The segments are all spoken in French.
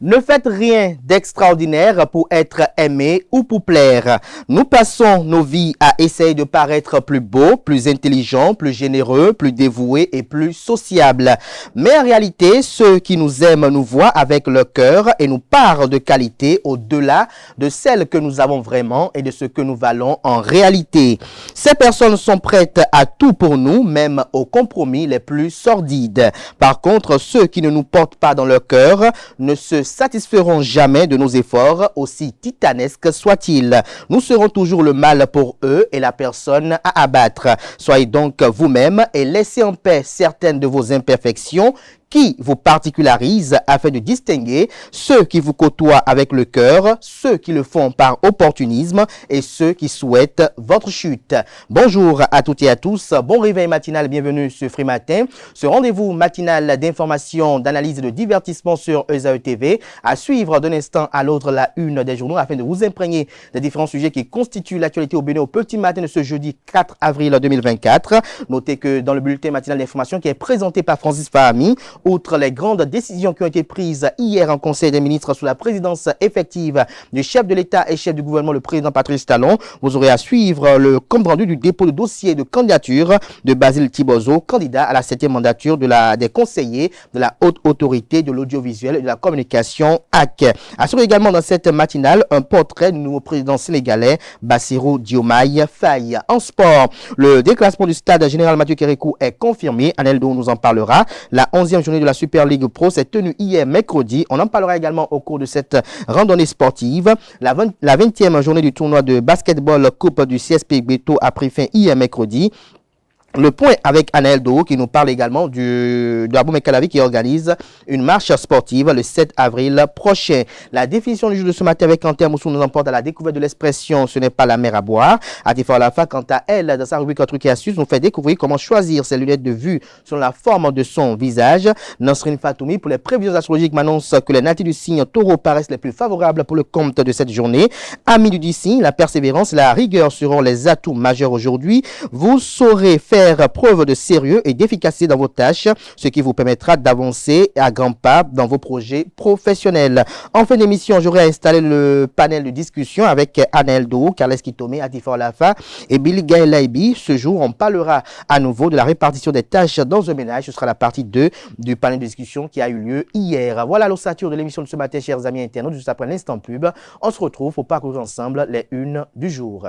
Ne faites rien d'extraordinaire pour être aimé ou pour plaire. Nous passons nos vies à essayer de paraître plus beau, plus intelligent, plus généreux, plus dévoué et plus sociable. Mais en réalité, ceux qui nous aiment nous voient avec leur cœur et nous parlent de qualité au-delà de celle que nous avons vraiment et de ce que nous valons en réalité. Ces personnes sont prêtes à tout pour nous, même aux compromis les plus sordides. Par contre, ceux qui ne nous portent pas dans leur cœur ne se satisferont jamais de nos efforts, aussi titanesques soient-ils. Nous serons toujours le mal pour eux et la personne à abattre. Soyez donc vous-même et laissez en paix certaines de vos imperfections qui vous particularisent afin de distinguer ceux qui vous côtoient avec le cœur, ceux qui le font par opportunisme et ceux qui souhaitent votre chute. Bonjour à toutes et à tous, bon réveil matinal, bienvenue sur Free Matin, ce rendez-vous matinal d'information, d'analyse et de divertissement sur ESAE TV, à suivre d'un instant à l'autre la une des journaux afin de vous imprégner des différents sujets qui constituent l'actualité au Bénin au petit matin de ce jeudi 4 avril 2024. Notez que dans le bulletin matinal d'information qui est présenté par Francis Fahami, outre les grandes décisions qui ont été prises hier en Conseil des ministres sous la présidence effective du chef de l'État et chef du gouvernement, le président Patrice Talon, vous aurez à suivre le compte rendu du dépôt de dossier de candidature de Basile Thibodeau, candidat à la 7e mandature des conseillers de la Haute Autorité de l'Audiovisuel et de la Communication AC. Assurez également dans cette matinale un portrait du nouveau président sénégalais, Bassirou Diomaye Faye. En sport, le déclassement du stade général Mathieu Kérékou est confirmé. Aneldo nous en parlera. La 11e journée de la Super League Pro s'est tenue hier mercredi. On en parlera également au cours de cette randonnée sportive. La 20e journée du tournoi de basketball Coupe du CSP Beto a pris fin hier mercredi. Le point avec Anaël Doro qui nous parle également de Aboumé Calavi qui organise une marche sportive le 7 avril prochain. La définition du jour de ce matin avec Quentin Moussou nous emporte à la découverte de l'expression « ce n'est pas la mer à boire ». Atifa Lafa, quant à elle, dans sa rubrique Trucs et astuces, nous fait découvrir comment choisir ses lunettes de vue selon la forme de son visage. Nasrin Fatoumi, pour les prévisions astrologiques, m'annonce que les natifs du signe taureau paraissent les plus favorables pour le compte de cette journée. Amis du signe, la persévérance et la rigueur seront les atouts majeurs aujourd'hui. Vous saurez faire preuve de sérieux et d'efficacité dans vos tâches, ce qui vous permettra d'avancer à grands pas dans vos projets professionnels. En fin d'émission, j'aurai installé le panel de discussion avec Anaël Doro, Carles Kitome, Atifa Lafa et Billy Gaël. Ce jour, on parlera à nouveau de la répartition des tâches dans un ménage. Ce sera la partie 2 du panel de discussion qui a eu lieu hier. Voilà l'ossature de l'émission de ce matin, chers amis internautes. Juste après l'instant pub, on se retrouve pour parcourir ensemble les unes du jour.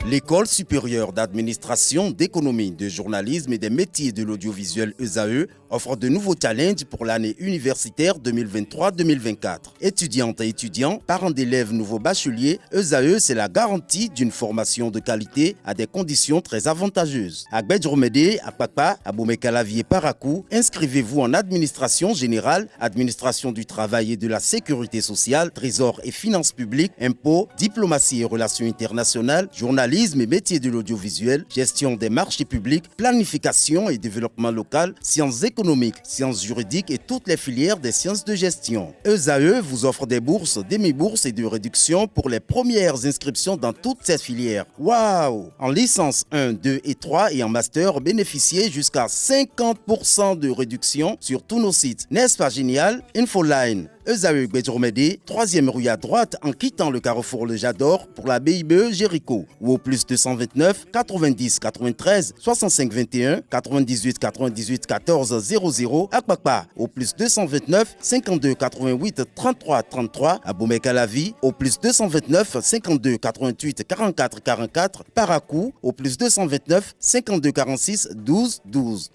L'École supérieure d'administration, d'économie, de journalisme et des métiers de l'audiovisuel ESAE offre de nouveaux challenges pour l'année universitaire 2023-2024. Étudiantes et étudiants, parents d'élèves nouveaux bacheliers, ESAE, c'est la garantie d'une formation de qualité à des conditions très avantageuses. À Gbedjromede, à Papa, à Boumé-Calavi et Parakou, inscrivez-vous en administration générale, administration du travail et de la sécurité sociale, trésor et finances publiques, impôts, diplomatie et relations internationales, journalisme et métiers de l'audiovisuel, gestion des marchés publics, planification et développement local, sciences économiques, sciences juridiques et toutes les filières des sciences de gestion. ESAE vous offre des bourses, demi-bourses et de réductions pour les premières inscriptions dans toutes ces filières. Waouh! En licence 1, 2 et 3 et en master, bénéficiez jusqu'à 50% de réduction sur tous nos sites. N'est-ce pas génial? Infoline. ESAE Gbedjromede, 3e rue à droite en quittant le carrefour Le Jador pour la BIBE Jéricho ou au plus 229 90 93 65 21 98 98 14 00 à Kpakpa au plus 229 52 88 33 33 à Boumé-Calavi au plus 229 52 88 44 44 Parakou au plus 229 52 46 12 12.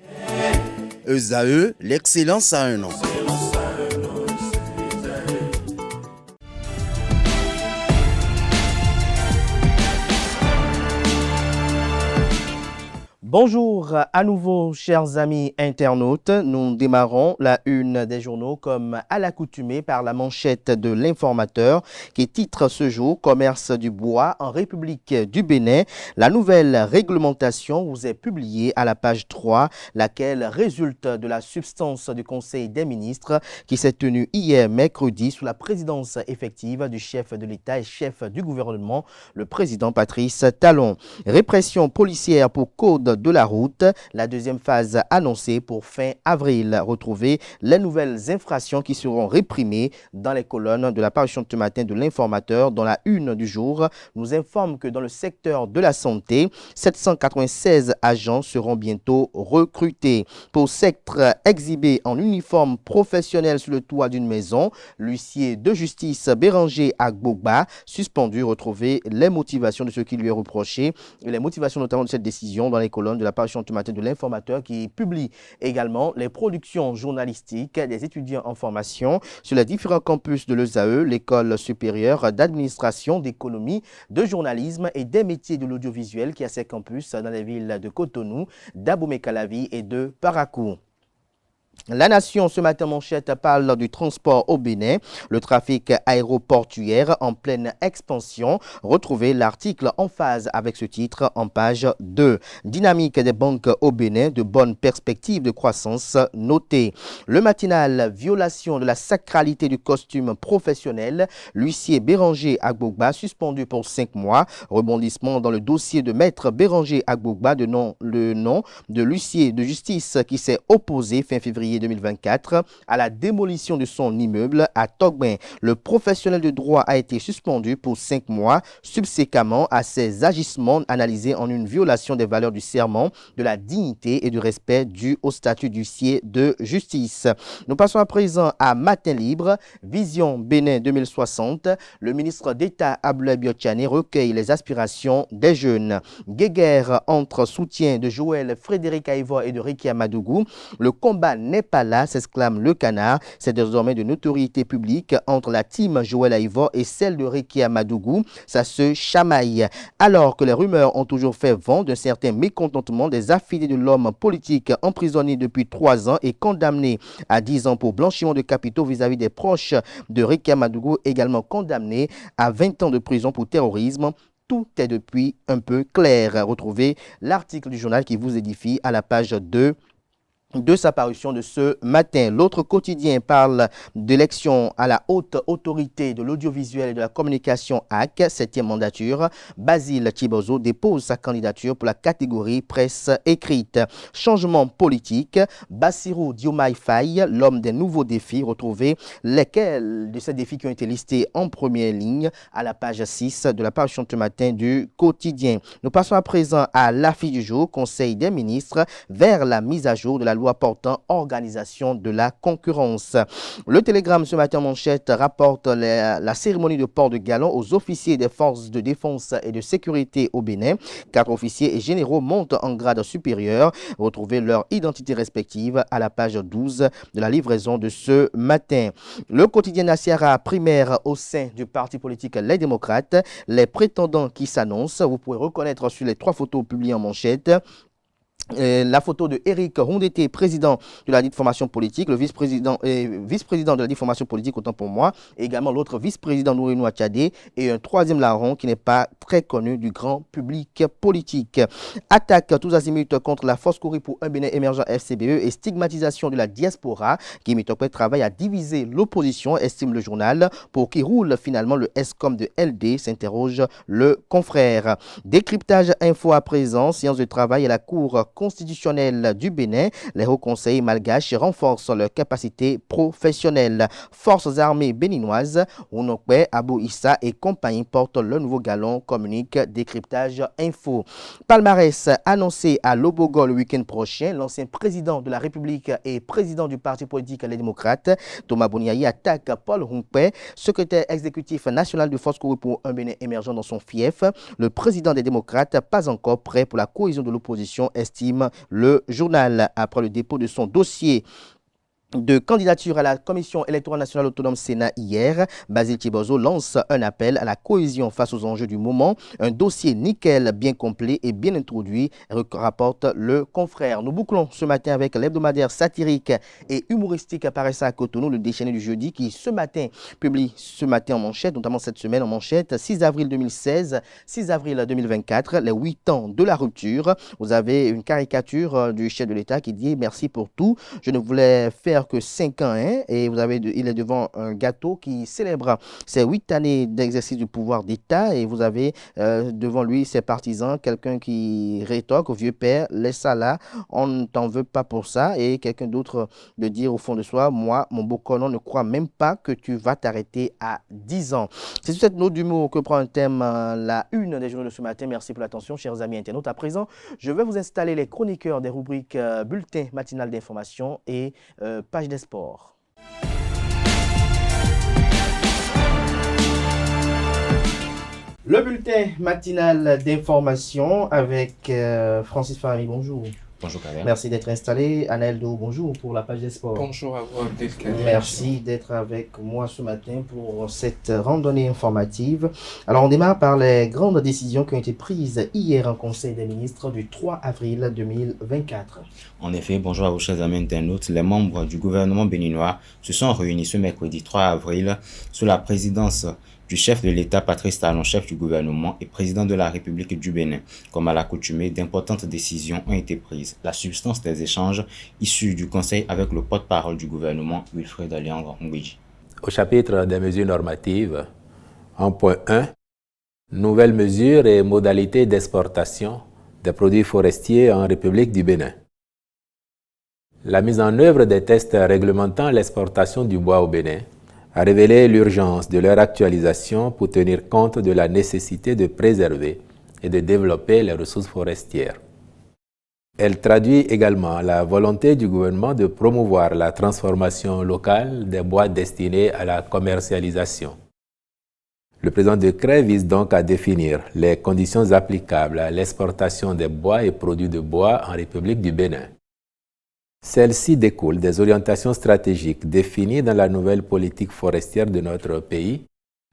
ESAE, l'excellence à un an. Bonjour à nouveau, chers amis internautes. Nous démarrons la une des journaux comme à l'accoutumée par la manchette de l'Informateur qui titre ce jour « Commerce du bois en République du Bénin ». La nouvelle réglementation vous est publiée à la page 3, laquelle résulte de la substance du Conseil des ministres qui s'est tenu hier mercredi sous la présidence effective du chef de l'État et chef du gouvernement, le président Patrice Talon. Répression policière pour code de la route. La deuxième phase annoncée pour fin avril. Retrouvez les nouvelles infractions qui seront réprimées dans les colonnes de la parution de ce matin de l'Informateur. Dans la une du jour, nous informe que dans le secteur de la santé, 796 agents seront bientôt recrutés. Pour s'être exhibé en uniforme professionnel sur le toit d'une maison, l'huissier de justice Béranger Agbogba, suspendu, retrouver les motivations de ce qui lui est reproché et les motivations notamment de cette décision dans les colonnes de la parution du matin de l'Informateur qui publie également les productions journalistiques des étudiants en formation sur les différents campus de l'ESAE, l'école supérieure d'administration, d'économie, de journalisme et des métiers de l'audiovisuel qui a ses campus dans les villes de Cotonou, d'Abomey-Calavi et de Parakou. La Nation, ce matin, manchette, parle du transport au Bénin, le trafic aéroportuaire en pleine expansion. Retrouvez l'article en phase avec ce titre en page 2. Dynamique des banques au Bénin, de bonnes perspectives de croissance notées. Le matinal, violation de la sacralité du costume professionnel. L'huissier Béranger Agbogba, suspendu pour 5 mois. Rebondissement dans le dossier de maître Béranger Agbogba, le nom de l'huissier de justice qui s'est opposé fin février 2024 à la démolition de son immeuble à Togben. Le professionnel de droit a été suspendu pour 5 mois subséquemment à ses agissements analysés en une violation des valeurs du serment, de la dignité et du respect dû au statut d'huissier de justice. Nous passons à présent à Matin Libre, Vision Bénin 2060. Le ministre d'État Abdoulaye Biotchane recueille les aspirations des jeunes. Guéguerre entre soutien de Joël Frédéric Aïvo et de Ricky Amadougou. Le combat n'est pas là, s'exclame le canard. C'est désormais de notoriété publique entre la team Joël Aïvo et celle de Ricky Amadougou. Ça se chamaille. Alors que les rumeurs ont toujours fait vent d'un certain mécontentement des affidés de l'homme politique emprisonné depuis 3 ans et condamné à 10 ans pour blanchiment de capitaux vis-à-vis des proches de Ricky Amadougou, également condamné à 20 ans de prison pour terrorisme. Tout est depuis un peu clair. Retrouvez l'article du journal qui vous édifie à la page 2 de sa parution de ce matin. L'autre quotidien parle d'élection à la haute autorité de l'audiovisuel et de la communication AC, 7e mandature. Basile Thibozo dépose sa candidature pour la catégorie presse écrite. Changement politique, Bassirou Diomaye Faye, l'homme des nouveaux défis. Retrouvez lesquels de ces défis qui ont été listés en première ligne à la page 6 de la parution de ce matin du quotidien. Nous passons à présent à l'affiche du jour, Conseil des ministres vers la mise à jour de la loi portant organisation de la concurrence. Le Télégramme ce matin en manchette rapporte la cérémonie de port de galon aux officiers des forces de défense et de sécurité au Bénin. 4 officiers et généraux montent en grade supérieur. Retrouvez leur identité respective à la page 12 de la livraison de ce matin. Le quotidien Nasiara, primaire au sein du parti politique Les Démocrates. Les prétendants qui s'annoncent. Vous pouvez reconnaître sur les 3 photos publiées en manchette la photo de Eric Rondeté, président de la dite formation politique, le vice-président de la dite formation politique, autant pour moi, et également l'autre vice-président Nourinou Achadé, et un troisième larron qui n'est pas très connu du grand public politique. Attaque tous azimuts contre la force courie pour un Bénin émergent FCBE et stigmatisation de la diaspora qui travaille à diviser l'opposition, estime le journal, pour qui roule finalement le ESCOM de LD, s'interroge le confrère. Décryptage info à présent, séance de travail à la Cour constitutionnelle du Bénin. Les hauts conseils malgaches renforcent leurs capacités professionnelles. Forces armées béninoises, Ounokwe, Abou Issa et compagnie portent le nouveau galon, communique décryptage info. Palmarès annoncé à Lobogo le week-end prochain. L'ancien président de la République et président du parti politique Les Démocrates, Thomas Boniaï, attaque Paul Humpé, secrétaire exécutif national de Force Courie pour un Bénin émergent dans son fief. Le président des démocrates, pas encore prêt pour la cohésion de l'opposition, estime le journal. Après le dépôt de son dossier de candidature à la Commission électorale nationale autonome Sénat hier, Basile Thibozo lance un appel à la cohésion face aux enjeux du moment. Un dossier nickel, bien complet et bien introduit, rapporte le confrère. Nous bouclons ce matin avec l'hebdomadaire satirique et humoristique paraissant à Cotonou, le déchaîné du jeudi, qui ce matin publie ce matin en manchette, notamment cette semaine en manchette, 6 avril 2016, 6 avril 2024, les 8 ans de la rupture. Vous avez une caricature du chef de l'État qui dit « Merci pour tout, je ne voulais faire faire que 5 ans, hein, et il est devant un gâteau qui célèbre ses 8 années d'exercice du pouvoir d'État, et vous avez devant lui ses partisans, quelqu'un qui rétorque au vieux père, laisse ça là, on ne t'en veut pas pour ça, et quelqu'un d'autre de dire au fond de soi, moi, mon beau colon ne croit même pas que tu vas t'arrêter à 10 ans. C'est sur cette note d'humour que prend un thème la une des journaux de ce matin. Merci pour l'attention, chers amis internautes. À présent, je vais vous installer les chroniqueurs des rubriques bulletin matinal d'information et page des sports. Le bulletin matinal d'information avec Francis Farami. Bonjour. Bonjour Kader. Merci d'être installé. Aneldo, bonjour pour la page des sports. Bonjour à vous Abdelkader. Merci d'être avec moi ce matin pour cette randonnée informative. Alors on démarre par les grandes décisions qui ont été prises hier en Conseil des ministres du 3 avril 2024. En effet, bonjour à vous chers amis internautes. Les membres du gouvernement béninois se sont réunis ce mercredi 3 avril sous la présidence du chef de l'État Patrice Talon, chef du gouvernement et président de la République du Bénin. Comme à l'accoutumée, d'importantes décisions ont été prises. La substance des échanges issus du Conseil avec le porte-parole du gouvernement, Wilfred Aliangre Ngwiji. Au chapitre des mesures normatives, en point 1, nouvelles mesures et modalités d'exportation des produits forestiers en République du Bénin. La mise en œuvre des tests réglementant l'exportation du bois au Bénin a révélé l'urgence de leur actualisation pour tenir compte de la nécessité de préserver et de développer les ressources forestières. Elle traduit également la volonté du gouvernement de promouvoir la transformation locale des bois destinés à la commercialisation. Le présent décret vise donc à définir les conditions applicables à l'exportation des bois et produits de bois en République du Bénin. Celle-ci découle des orientations stratégiques définies dans la nouvelle politique forestière de notre pays,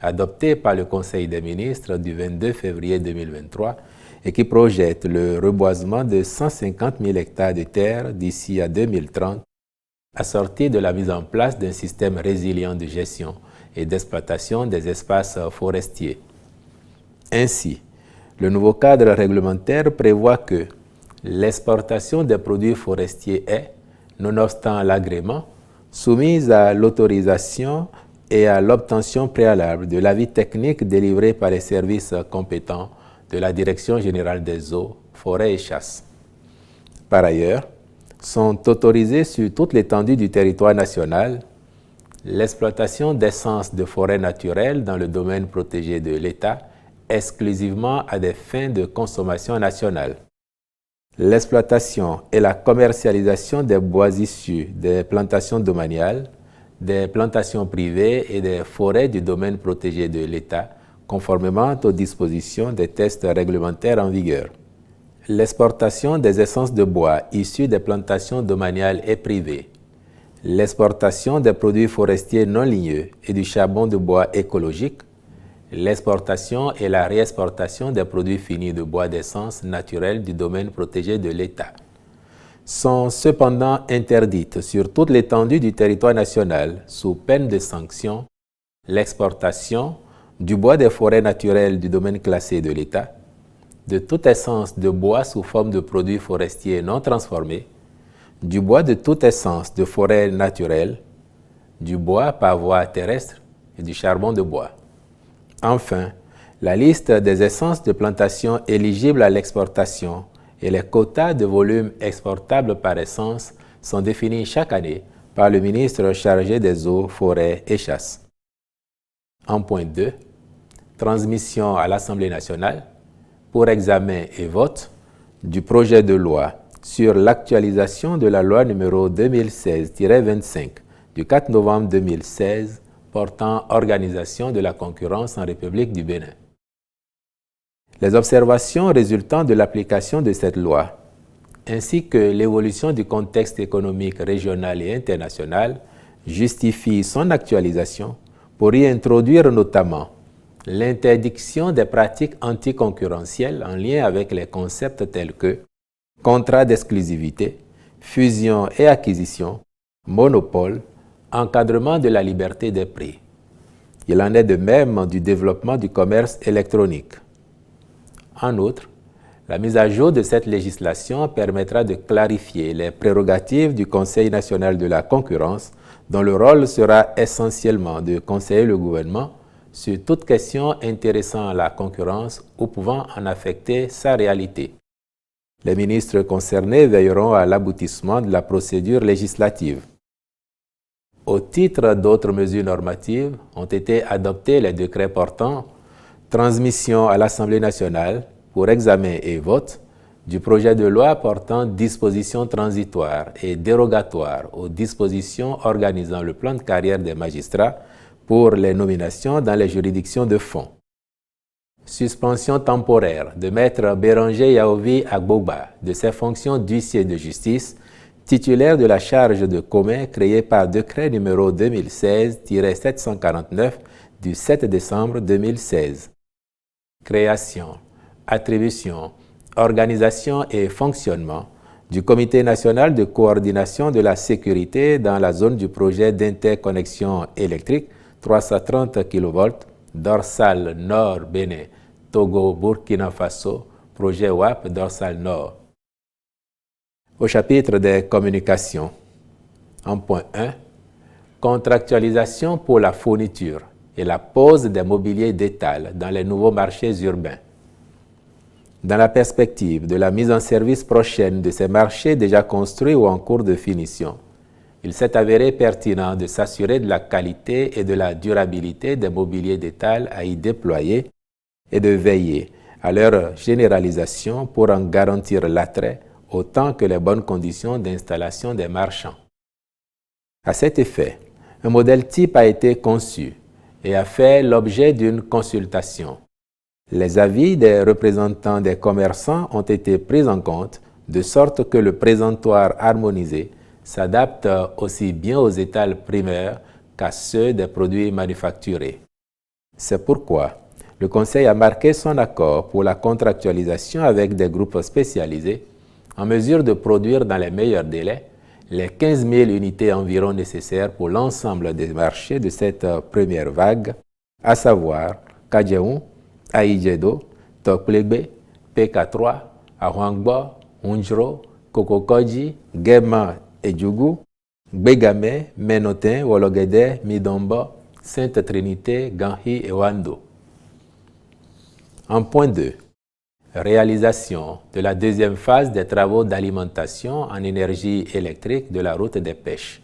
adoptée par le Conseil des ministres du 22 février 2023 et qui projette le reboisement de 150 000 hectares de terre d'ici à 2030, assorti de la mise en place d'un système résilient de gestion et d'exploitation des espaces forestiers. Ainsi, le nouveau cadre réglementaire prévoit que l'exportation des produits forestiers est, nonobstant l'agrément, soumise à l'autorisation et à l'obtention préalable de l'avis technique délivré par les services compétents de la Direction générale des eaux, forêts et chasse. Par ailleurs, sont autorisées sur toute l'étendue du territoire national l'exploitation d'essences de forêts naturelles dans le domaine protégé de l'État exclusivement à des fins de consommation nationale. L'exploitation et la commercialisation des bois issus des plantations domaniales, des plantations privées et des forêts du domaine protégé de l'État, conformément aux dispositions des tests réglementaires en vigueur. L'exportation des essences de bois issues des plantations domaniales et privées. L'exportation des produits forestiers non ligneux et du charbon de bois écologique. L'exportation et la réexportation des produits finis de bois d'essence naturelle du domaine protégé de l'État sont cependant interdites sur toute l'étendue du territoire national sous peine de sanction l'exportation du bois des forêts naturelles du domaine classé de l'État, de toute essence de bois sous forme de produits forestiers non transformés, du bois de toute essence de forêt naturelle, du bois par voie terrestre et du charbon de bois. Enfin, la liste des essences de plantation éligibles à l'exportation et les quotas de volume exportables par essence sont définis chaque année par le ministre chargé des eaux, forêts et chasse. En point 2, transmission à l'Assemblée nationale pour examen et vote du projet de loi sur l'actualisation de la loi numéro 2016-25 du 4 novembre 2016 portant organisation de la concurrence en République du Bénin. Les observations résultant de l'application de cette loi, ainsi que l'évolution du contexte économique régional et international, justifient son actualisation pour y introduire notamment l'interdiction des pratiques anticoncurrentielles en lien avec les concepts tels que contrat d'exclusivité, fusion et acquisition, monopole, encadrement de la liberté des prix. Il en est de même du développement du commerce électronique. En outre, La mise à jour de cette législation permettra de clarifier les prérogatives du Conseil national de la concurrence, dont le rôle sera essentiellement de conseiller le gouvernement sur toute question intéressant la concurrence ou pouvant en affecter sa réalité. Les ministres concernés veilleront à l'aboutissement de la procédure législative. Au titre d'autres mesures normatives, ont été adoptés les décrets portant transmission à l'Assemblée nationale pour examen et vote du projet de loi portant dispositions transitoires et dérogatoires aux dispositions organisant le plan de carrière des magistrats pour les nominations dans les juridictions de fond. Suspension temporaire de Maître Béranger Yaovi Agbogba de ses fonctions d'huissier de justice, titulaire de la charge de commun créée par décret numéro 2016-749 du 7 décembre 2016. Création, attribution, organisation et fonctionnement du Comité national de coordination de la sécurité dans la zone du projet d'interconnexion électrique 330 kV, dorsale nord Bénin, Togo, Burkina Faso, projet WAP dorsale nord. Au chapitre des communications, en point 1, contractualisation pour la fourniture et la pose des mobiliers d'étal dans les nouveaux marchés urbains. Dans la perspective de la mise en service prochaine de ces marchés déjà construits ou en cours de finition, il s'est avéré pertinent de s'assurer de la qualité et de la durabilité des mobiliers d'étal à y déployer et de veiller à leur généralisation pour en garantir l'attrait autant que les bonnes conditions d'installation des marchands. À cet effet, un modèle type a été conçu et a fait l'objet d'une consultation. Les avis des représentants des commerçants ont été pris en compte de sorte que le présentoir harmonisé s'adapte aussi bien aux étals primaires qu'à ceux des produits manufacturés. C'est pourquoi le Conseil a marqué son accord pour la contractualisation avec des groupes spécialisés en mesure de produire dans les meilleurs délais les 15 000 unités environ nécessaires pour l'ensemble des marchés de cette première vague, à savoir Kadjeun, Aïdjedo, Tokplebe, PK3, Ahwangbo, Unjro, Kokokoji, Gema et Djougou, Gbegame, Menotin, Wologede, Midombo, Sainte Trinité, Ganhi et Wando. En point 2, réalisation de la deuxième phase des travaux d'alimentation en énergie électrique de la route des pêches.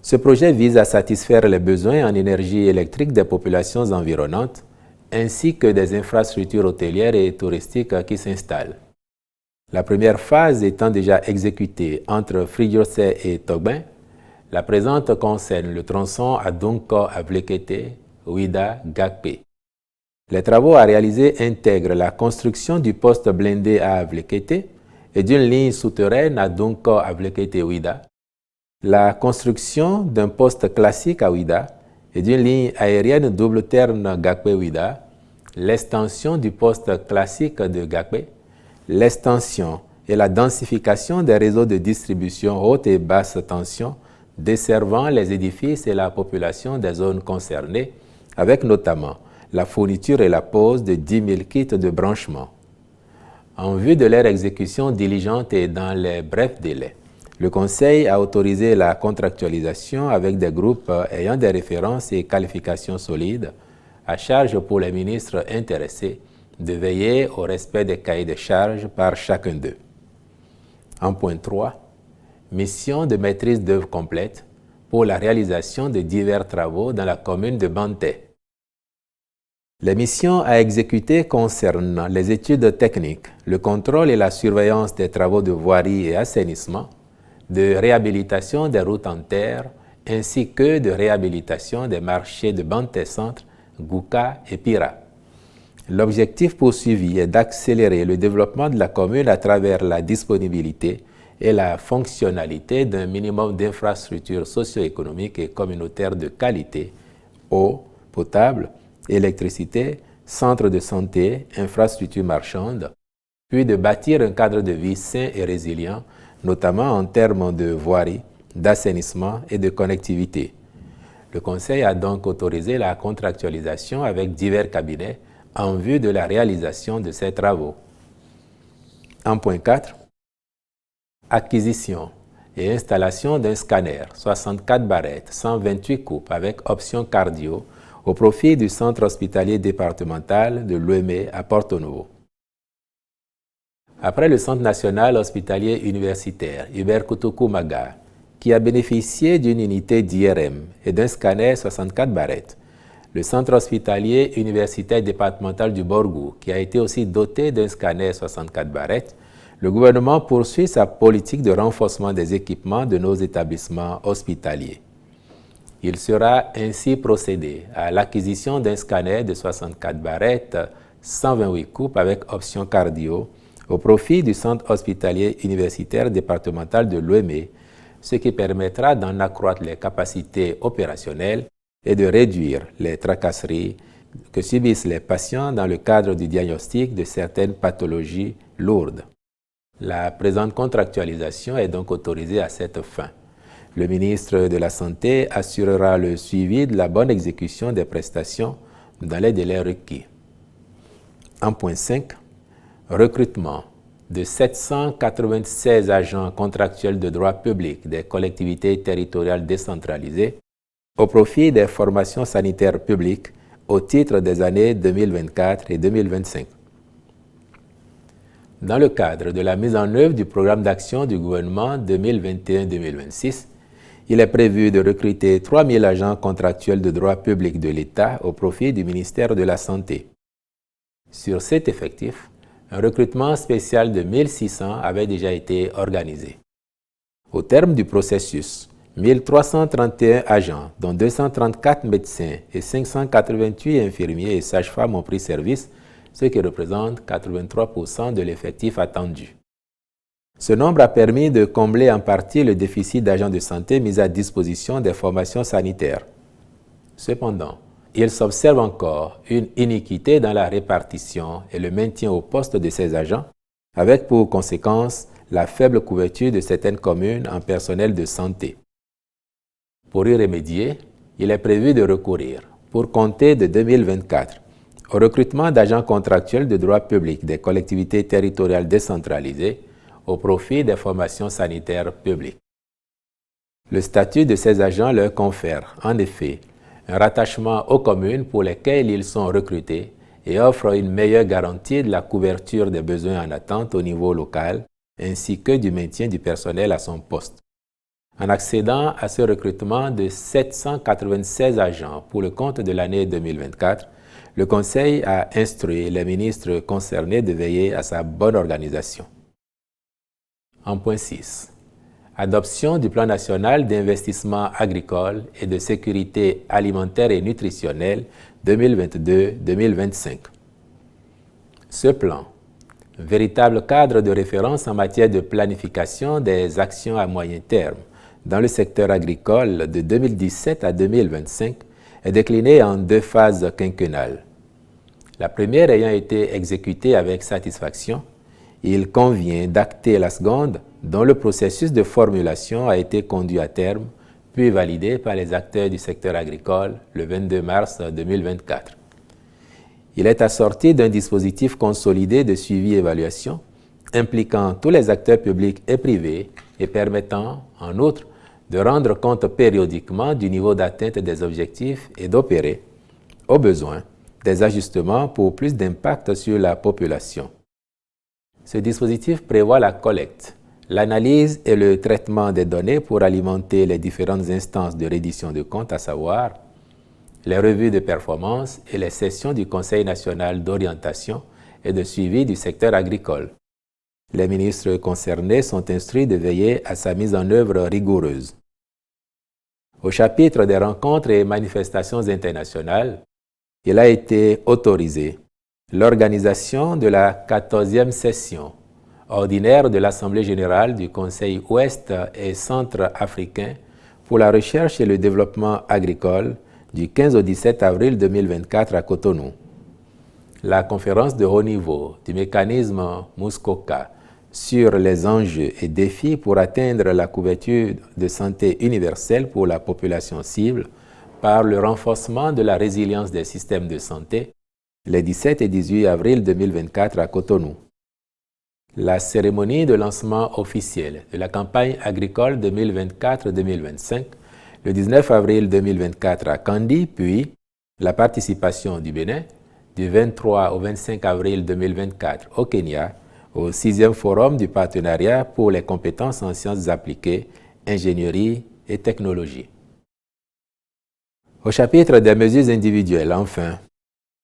Ce projet vise à satisfaire les besoins en énergie électrique des populations environnantes ainsi que des infrastructures hôtelières et touristiques qui s'installent. La première phase étant déjà exécutée entre Fridiose et Togbin, la présente concerne le tronçon Adunko-Avlekete, Ouida, Gakpe. Les travaux à réaliser intègrent la construction du poste blindé à Avlekete et d'une ligne souterraine à Dunko-Avlekete-Ouida, la construction d'un poste classique à Ouida et d'une ligne aérienne double terne Gakpe-Ouida, l'extension du poste classique de Gakpe, l'extension et la densification des réseaux de distribution haute et basse tension desservant les édifices et la population des zones concernées, avec notamment la fourniture et la pose de 10 000 kits de branchement. En vue de leur exécution diligente et dans les brefs délais, le Conseil a autorisé la contractualisation avec des groupes ayant des références et qualifications solides, à charge pour les ministres intéressés de veiller au respect des cahiers de charges par chacun d'eux. En point 3, mission de maîtrise d'œuvre complète pour la réalisation de divers travaux dans la commune de Banté. Les missions à exécuter concernent les études techniques, le contrôle et la surveillance des travaux de voirie et assainissement, de réhabilitation des routes en terre, ainsi que de réhabilitation des marchés de Banté Centre, Gouka et Pira. L'objectif poursuivi est d'accélérer le développement de la commune à travers la disponibilité et la fonctionnalité d'un minimum d'infrastructures socio-économiques et communautaires de qualité, eau potable, électricité, centres de santé, infrastructures marchandes, puis de bâtir un cadre de vie sain et résilient, notamment en termes de voirie, d'assainissement et de connectivité. Le Conseil a donc autorisé la contractualisation avec divers cabinets en vue de la réalisation de ces travaux. 1.4. Acquisition et installation d'un scanner 64 barrettes 128 coupes avec option cardio au profit du centre hospitalier départemental de Lomé à Porto Novo. Après le centre national hospitalier universitaire Hubert Koutoukou Maga, qui a bénéficié d'une unité d'IRM et d'un scanner 64 barrettes, le centre hospitalier universitaire départemental du Borgou, qui a été aussi doté d'un scanner 64 barrettes, le gouvernement poursuit sa politique de renforcement des équipements de nos établissements hospitaliers. Il sera ainsi procédé à l'acquisition d'un scanner de 64 barrettes 128 coupes avec option cardio au profit du centre hospitalier universitaire départemental de Lomé, ce qui permettra d'en accroître les capacités opérationnelles et de réduire les tracasseries que subissent les patients dans le cadre du diagnostic de certaines pathologies lourdes. La présente contractualisation est donc autorisée à cette fin. Le ministre de la Santé assurera le suivi de la bonne exécution des prestations dans les délais requis. 1.5. Recrutement de 796 agents contractuels de droit public des collectivités territoriales décentralisées au profit des formations sanitaires publiques au titre des années 2024 et 2025. Dans le cadre de la mise en œuvre du programme d'action du gouvernement 2021-2026, il est prévu de recruter 3 000 agents contractuels de droit public de l'État au profit du ministère de la Santé. Sur cet effectif, un recrutement spécial de 1 600 avait déjà été organisé. Au terme du processus, 1 331 agents, dont 234 médecins et 588 infirmiers et sages-femmes ont pris service, ce qui représente 83% de l'effectif attendu. Ce nombre a permis de combler en partie le déficit d'agents de santé mis à disposition des formations sanitaires. Cependant, il s'observe encore une iniquité dans la répartition et le maintien au poste de ces agents, avec pour conséquence la faible couverture de certaines communes en personnel de santé. Pour y remédier, il est prévu de recourir, pour compter de 2024, au recrutement d'agents contractuels de droit public des collectivités territoriales décentralisées au profit des formations sanitaires publiques. Le statut de ces agents leur confère, en effet, un rattachement aux communes pour lesquelles ils sont recrutés et offre une meilleure garantie de la couverture des besoins en attente au niveau local, ainsi que du maintien du personnel à son poste. En accédant à ce recrutement de 796 agents pour le compte de l'année 2024, le Conseil a instruit les ministres concernés de veiller à sa bonne organisation. En point 6. Adoption du plan national d'investissement agricole et de sécurité alimentaire et nutritionnelle 2022-2025. Ce plan, véritable cadre de référence en matière de planification des actions à moyen terme dans le secteur agricole de 2017 à 2025, est décliné en 2 phases quinquennales. La première ayant été exécutée avec satisfaction, il convient d'acter la seconde dont le processus de formulation a été conduit à terme, puis validé par les acteurs du secteur agricole le 22 mars 2024. Il est assorti d'un dispositif consolidé de suivi et évaluation impliquant tous les acteurs publics et privés et permettant, en outre, de rendre compte périodiquement du niveau d'atteinte des objectifs et d'opérer, au besoin, des ajustements pour plus d'impact sur la population. Ce dispositif prévoit la collecte, l'analyse et le traitement des données pour alimenter les différentes instances de reddition de comptes, à savoir les revues de performance et les sessions du Conseil national d'orientation et de suivi du secteur agricole. Les ministres concernés sont instruits de veiller à sa mise en œuvre rigoureuse. Au chapitre des rencontres et manifestations internationales, il a été autorisé l'organisation de la 14e session ordinaire de l'Assemblée générale du Conseil ouest et centre africain pour la recherche et le développement agricole du 15 au 17 avril 2024 à Cotonou. La conférence de haut niveau du mécanisme Muskoka sur les enjeux et défis pour atteindre la couverture de santé universelle pour la population cible par le renforcement de la résilience des systèmes de santé les 17 et 18 avril 2024 à Cotonou. la cérémonie de lancement officiel de la campagne agricole 2024-2025 le 19 avril 2024 à Kandy, puis la participation du Bénin du 23 au 25 avril 2024 au Kenya au 6e Forum du partenariat pour les compétences en sciences appliquées, ingénierie et technologie. Au chapitre des mesures individuelles, enfin,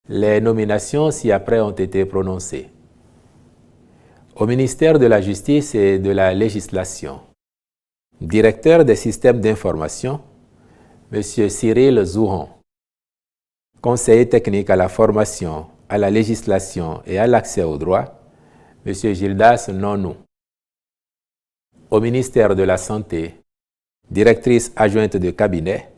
les nominations ci-après ont été prononcées. Au ministère de la Justice et de la Législation, directeur des systèmes d'information, M. Cyril Zouron. Conseiller technique à la formation, à la législation et à l'accès au droit, M. Gildas Nonou. Au ministère de la Santé, directrice adjointe de cabinet,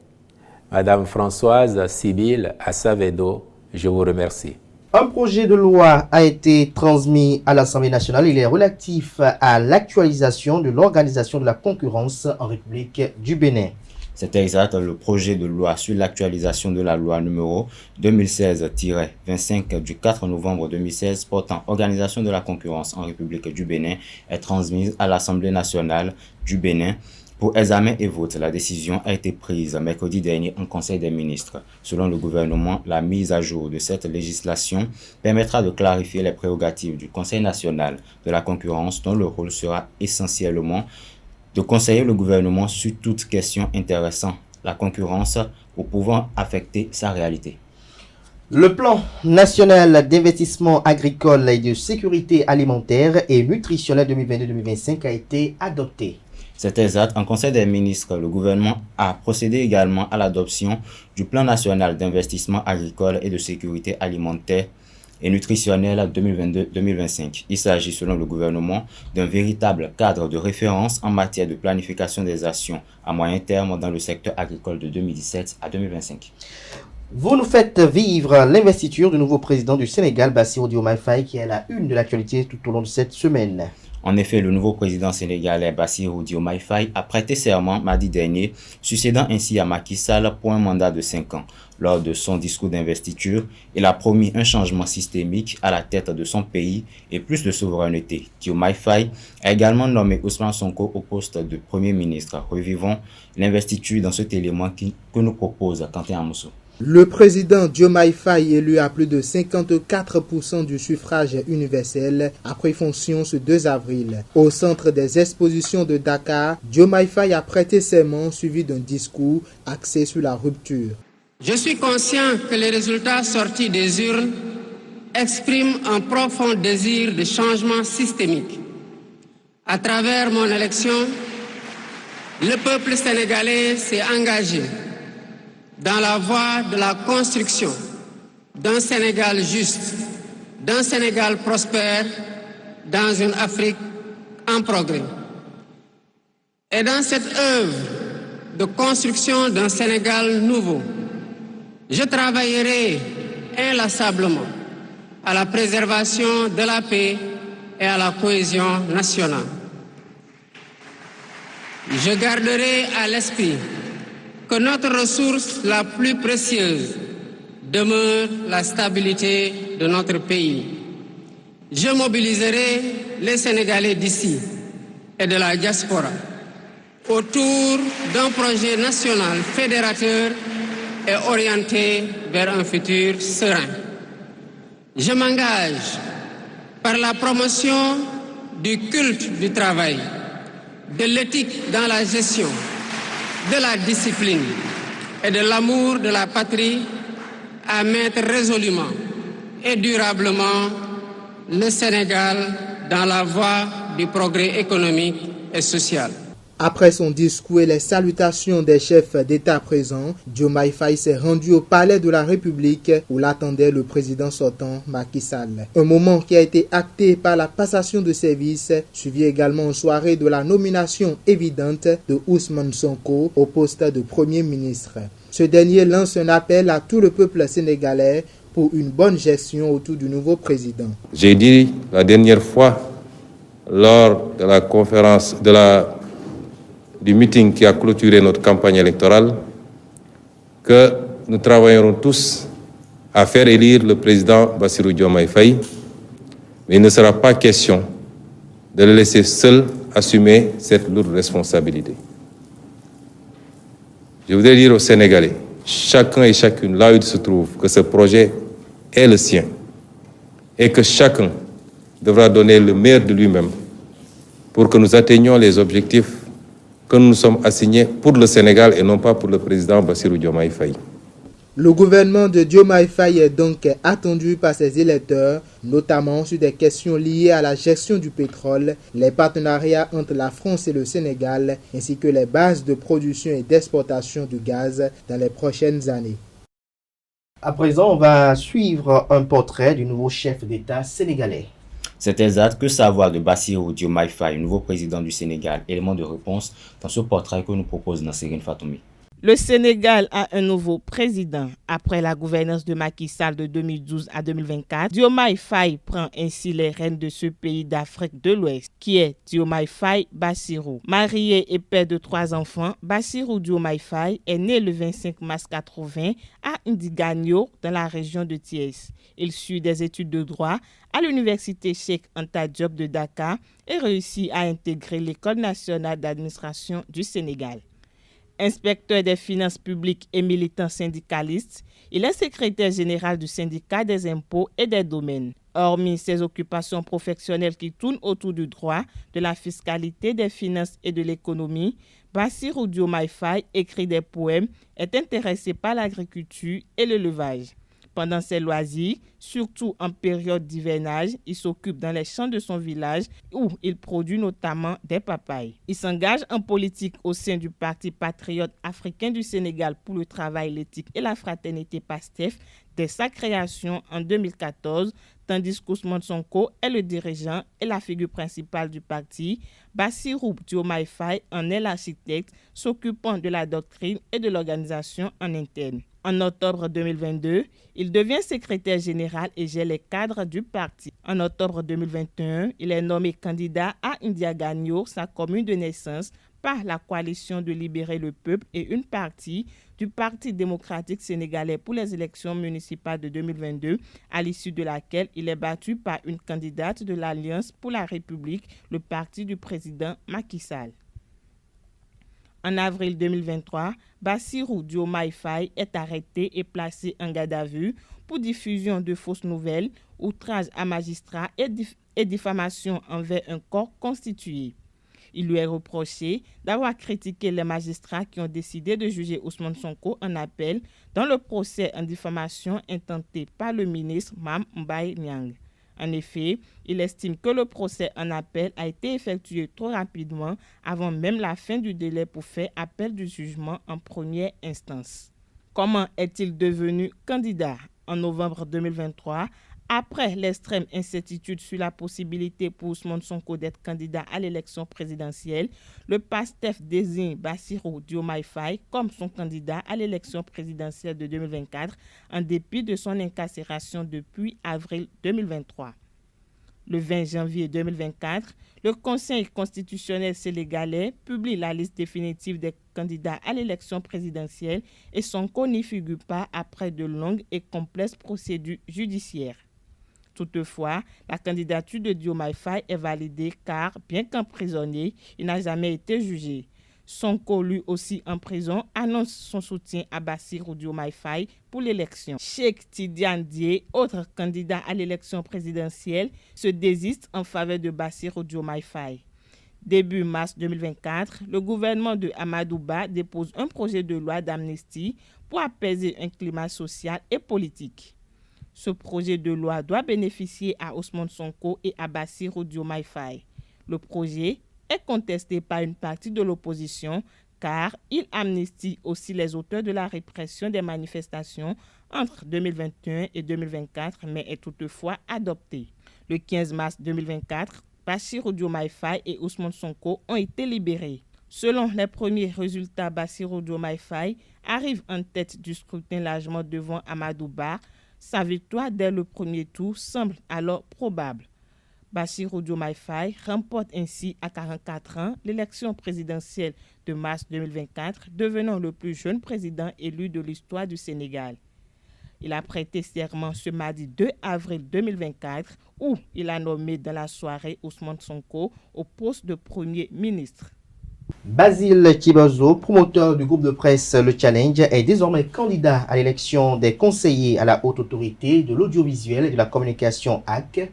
Mme Françoise Sibylle Assavedo, je vous remercie. Un projet de loi a été transmis à l'Assemblée nationale. Il est relatif à l'actualisation de l'organisation de la concurrence en République du Bénin. C'est exact, le projet de loi sur l'actualisation de la loi numéro 2016-25 du 4 novembre 2016 portant organisation de la concurrence en République du Bénin est transmis à l'Assemblée nationale du Bénin. Pour examen et vote, la décision a été prise mercredi dernier en Conseil des ministres. Selon le gouvernement, la mise à jour de cette législation permettra de clarifier les prérogatives du Conseil national de la concurrence, dont le rôle sera essentiellement de conseiller le gouvernement sur toute question intéressant la concurrence ou pouvant affecter sa réalité. Le plan national d'investissement agricole et de sécurité alimentaire et nutritionnelle 2022-2025 a été adopté. C'est exact. En Conseil des ministres, le gouvernement a procédé également à l'adoption du plan national d'investissement agricole et de sécurité alimentaire et nutritionnelle 2022-2025. Il s'agit, selon le gouvernement, d'un véritable cadre de référence en matière de planification des actions à moyen terme dans le secteur agricole de 2017 à 2025. Vous nous faites vivre l'investiture du nouveau président du Sénégal, Bassirou Diomaye Faye, qui est la une de l'actualité tout au long de cette semaine. En effet, le nouveau président sénégalais Bassirou Diomaye Faye a prêté serment mardi dernier, succédant ainsi à Macky Sall pour un mandat de 5 ans. Lors de son discours d'investiture, il a promis un changement systémique à la tête de son pays et plus de souveraineté. Diomaye Faye a également nommé Ousmane Sonko au poste de Premier ministre. Revivons l'investiture dans cet élément que nous propose Quentin Amoussou. Le président Diomaye Faye, élu à plus de 54% du suffrage universel, a pris fonction ce 2 avril. Au centre des expositions de Dakar, Diomaye Faye a prêté serment suivi d'un discours axé sur la rupture. Je suis conscient que les résultats sortis des urnes expriment un profond désir de changement systémique. À travers mon élection, le peuple sénégalais s'est engagé dans la voie de la construction d'un Sénégal juste, d'un Sénégal prospère, dans une Afrique en progrès. Et dans cette œuvre de construction d'un Sénégal nouveau, je travaillerai inlassablement à la préservation de la paix et à la cohésion nationale. Je garderai à l'esprit que notre ressource la plus précieuse demeure la stabilité de notre pays. Je mobiliserai les Sénégalais d'ici et de la diaspora autour d'un projet national fédérateur et orienté vers un futur serein. Je m'engage par la promotion du culte du travail, de l'éthique dans la gestion, de la discipline et de l'amour de la patrie à mettre résolument et durablement le Sénégal dans la voie du progrès économique et social. Après son discours et les salutations des chefs d'État présents, Diomaye Faye s'est rendu au palais de la République où l'attendait le président sortant Macky Sall. Un moment qui a été acté par la passation de service, suivi également en soirée de la nomination évidente de Ousmane Sonko au poste de Premier ministre. Ce dernier lance un appel à tout le peuple sénégalais pour une bonne gestion autour du nouveau président. J'ai dit la dernière fois lors de la conférence du meeting qui a clôturé notre campagne électorale que nous travaillerons tous à faire élire le président Bassirou Diomaye Faye, mais il ne sera pas question de le laisser seul assumer cette lourde responsabilité. Je voudrais dire aux Sénégalais, chacun et chacune, là où il se trouve, que ce projet est le sien et que chacun devra donner le meilleur de lui-même pour que nous atteignions les objectifs que nous nous sommes assignés pour le Sénégal et non pas pour le président Bassirou Diomaye Faye. Le gouvernement de Diomaye Faye est donc attendu par ses électeurs, notamment sur des questions liées à la gestion du pétrole, les partenariats entre la France et le Sénégal, ainsi que les bases de production et d'exportation du gaz dans les prochaines années. À présent, on va suivre un portrait du nouveau chef d'État sénégalais. C'est exact. Que savoir de Bassirou Diomaye Faye, nouveau président du Sénégal? Élément de réponse dans ce portrait que nous propose Nassirine Fatoumi. Le Sénégal a un nouveau président. Après la gouvernance de Macky Sall de 2012 à 2024, Diomaye Faye prend ainsi les rênes de ce pays d'Afrique de l'Ouest, qui est Diomaye Faye Bassirou. Marié et père de 3 enfants, Bassirou Diomaye Faye est né le 25 mars 80 à Indigagno, dans la région de Thiès. Il suit des études de droit à l'université Cheikh Anta Diop de Dakar et réussit à intégrer l'École nationale d'administration du Sénégal. Inspecteur des finances publiques et militant syndicaliste, il est secrétaire général du syndicat des impôts et des domaines. Hormis ses occupations professionnelles qui tournent autour du droit, de la fiscalité, des finances et de l'économie, Bassirou Diomaye Faye écrit des poèmes, est intéressé par l'agriculture et l'élevage. Pendant ses loisirs, surtout en période d'hivernage, il s'occupe dans les champs de son village où il produit notamment des papayes. Il s'engage en politique au sein du Parti patriote africain du Sénégal pour le travail, l'éthique et la fraternité PASTEF dès sa création en 2014, tandis qu'Ousmane Sonko est le dirigeant et la figure principale du parti. Bassirou Diomaye Faye en est l'architecte, s'occupant de la doctrine et de l'organisation en interne. En octobre 2022, il devient secrétaire général et gère les cadres du parti. En octobre 2021, il est nommé candidat à Indigagno, sa commune de naissance, par la coalition de Libérer le Peuple et une partie du Parti démocratique sénégalais pour les élections municipales de 2022, à l'issue de laquelle il est battu par une candidate de l'Alliance pour la République, le parti du président Macky Sall. En avril 2023, Bassirou Diomaye Faye est arrêté et placé en garde à vue pour diffusion de fausses nouvelles, outrage à magistrat et diffamation envers un corps constitué. Il lui est reproché d'avoir critiqué les magistrats qui ont décidé de juger Ousmane Sonko en appel dans le procès en diffamation intenté par le ministre Mame Mbaye Niang. En effet, il estime que le procès en appel a été effectué trop rapidement avant même la fin du délai pour faire appel du jugement en première instance. Comment est-il devenu candidat? En novembre 2023, après l'extrême incertitude sur la possibilité pour Ousmane Sonko d'être candidat à l'élection présidentielle, le PASTEF désigne Bassirou Diomaye Faye comme son candidat à l'élection présidentielle de 2024 en dépit de son incarcération depuis avril 2023. Le 20 janvier 2024, le Conseil constitutionnel sénégalais publie la liste définitive des candidats à l'élection présidentielle et Sonko n'y figure pas après de longues et complexes procédures judiciaires. Toutefois, la candidature de Diomaye Faye est validée car, bien qu'emprisonné, il n'a jamais été jugé. Sonko, lui aussi en prison, annonce son soutien à Bassirou Diomaye Faye pour l'élection. Cheikh Tidiane Dièye, autre candidat à l'élection présidentielle, se désiste en faveur de Bassirou Diomaye Faye. Début mars 2024, le gouvernement de Amadou Ba dépose un projet de loi d'amnistie pour apaiser un climat social et politique. Ce projet de loi doit bénéficier à Ousmane Sonko et à Bassirou Diomaye Faye. Le projet est contesté par une partie de l'opposition car il amnistie aussi les auteurs de la répression des manifestations entre 2021 et 2024, mais est toutefois adopté. Le 15 mars 2024, Bassirou Diomaye Faye et Ousmane Sonko ont été libérés. Selon les premiers résultats, Bassirou Diomaye Faye arrive en tête du scrutin largement devant Amadou Ba. Sa victoire dès le premier tour semble alors probable. Bassirou Diomaye Faye remporte ainsi à 44 ans l'élection présidentielle de mars 2024, devenant le plus jeune président élu de l'histoire du Sénégal. Il a prêté serment ce mardi 2 avril 2024 où il a nommé dans la soirée Ousmane Sonko au poste de Premier ministre. Basile Chibozo, promoteur du groupe de presse Le Challenge, est désormais candidat à l'élection des conseillers à la haute autorité de l'audiovisuel et de la communication AC.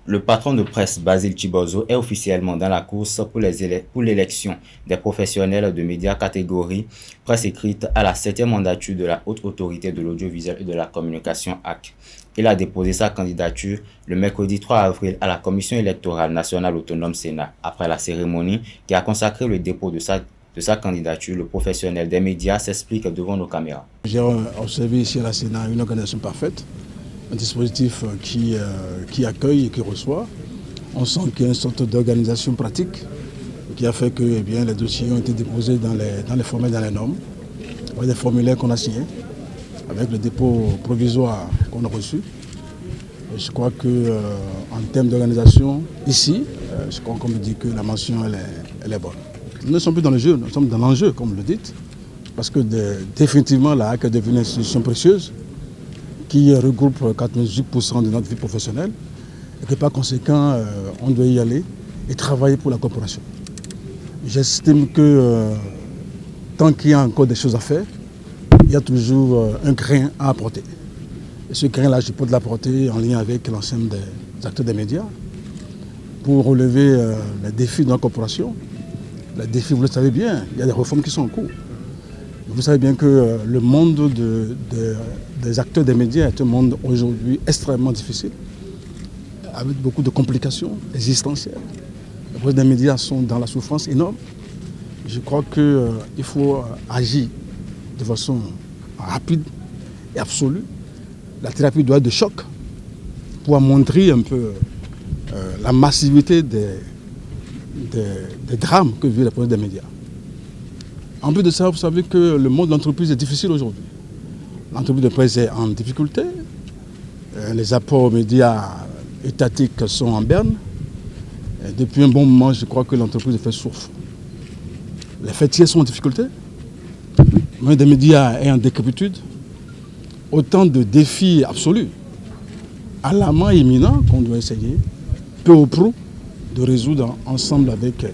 Le patron de presse Basile Chibozo est officiellement dans la course pour l'élection des professionnels de médias catégorie presse écrite à la 7e mandature de la haute autorité de l'audiovisuel et de la communication AC. Il a déposé sa candidature le mercredi 3 avril à la Commission électorale nationale autonome Sénat. Après la cérémonie qui a consacré le dépôt de sa candidature, le professionnel des médias s'explique devant nos caméras. J'ai observé ici à la Sénat une organisation parfaite, un dispositif qui accueille et qui reçoit. On sent qu'il y a une sorte d'organisation pratique qui a fait que les dossiers ont été déposés dans les formats, dans les normes, avec des formulaires qu'on a signés, avec le dépôt provisoire qu'on a reçu. Et je crois qu'en termes d'organisation, ici, je crois qu'on me dit que la mention elle est bonne. Nous ne sommes plus dans le jeu, nous sommes dans l'enjeu, comme vous le dites, parce que définitivement la HAC est devenue une institution précieuse qui regroupe 98% de notre vie professionnelle et que par conséquent, on doit y aller et travailler pour la corporation. J'estime que tant qu'il y a encore des choses à faire, il y a toujours un grain à apporter. Et ce grain-là, je peux l'apporter en lien avec l'ensemble des acteurs des médias pour relever les défis de la corporation. Les défis, vous le savez bien, il y a des réformes qui sont en cours. Vous savez bien que le monde des acteurs des médias est un monde aujourd'hui extrêmement difficile, avec beaucoup de complications existentielles. Les projets des médias sont dans la souffrance énorme. Je crois qu'il faut agir de façon rapide et absolue. La thérapie doit être de choc pour montrer un peu la massivité des drames que vivent les projets des médias. En plus de ça, vous savez que le monde de l'entreprise est difficile aujourd'hui. L'entreprise de presse est en difficulté. Les apports aux médias étatiques sont en berne. Et depuis un bon moment, je crois que l'entreprise de presse souffre. Les fêtiers sont en difficulté. Le monde des médias est en décrépitude. Autant de défis absolus, alarmants et imminents qu'on doit essayer, peu ou prou, de résoudre ensemble avec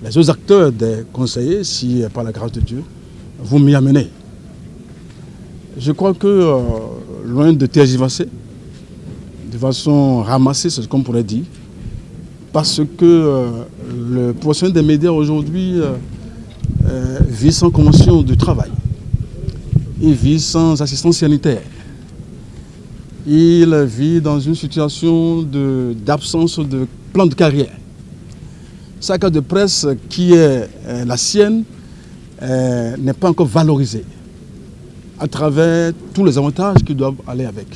les autres acteurs des conseillers, si par la grâce de Dieu, vous m'y amenez. Je crois que, loin de tergiverser, de façon ramassée, c'est ce qu'on pourrait dire, parce que le professionnel des médias aujourd'hui vit sans convention de travail, il vit sans assistance sanitaire, il vit dans une situation d'absence de plan de carrière. Sa carte de presse qui est la sienne n'est pas encore valorisée à travers tous les avantages qui doivent aller avec.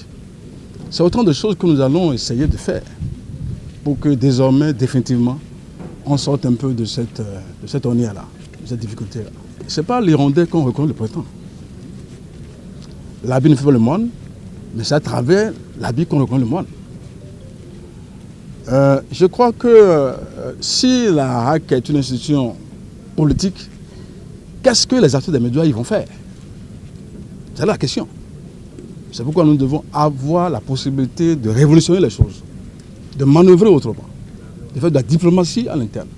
C'est autant de choses que nous allons essayer de faire pour que désormais, définitivement, on sorte un peu de cette ornière-là, de cette difficulté-là. Ce n'est pas l'Hirondais qu'on reconnaît le printemps. L'habit ne fait pas le moine, mais c'est à travers l'habit qu'on reconnaît le moine. Je crois que si la HAC est une institution politique, qu'est-ce que les acteurs des médias ils vont faire? C'est la question. C'est pourquoi nous devons avoir la possibilité de révolutionner les choses, de manœuvrer autrement, de faire de la diplomatie à l'interne,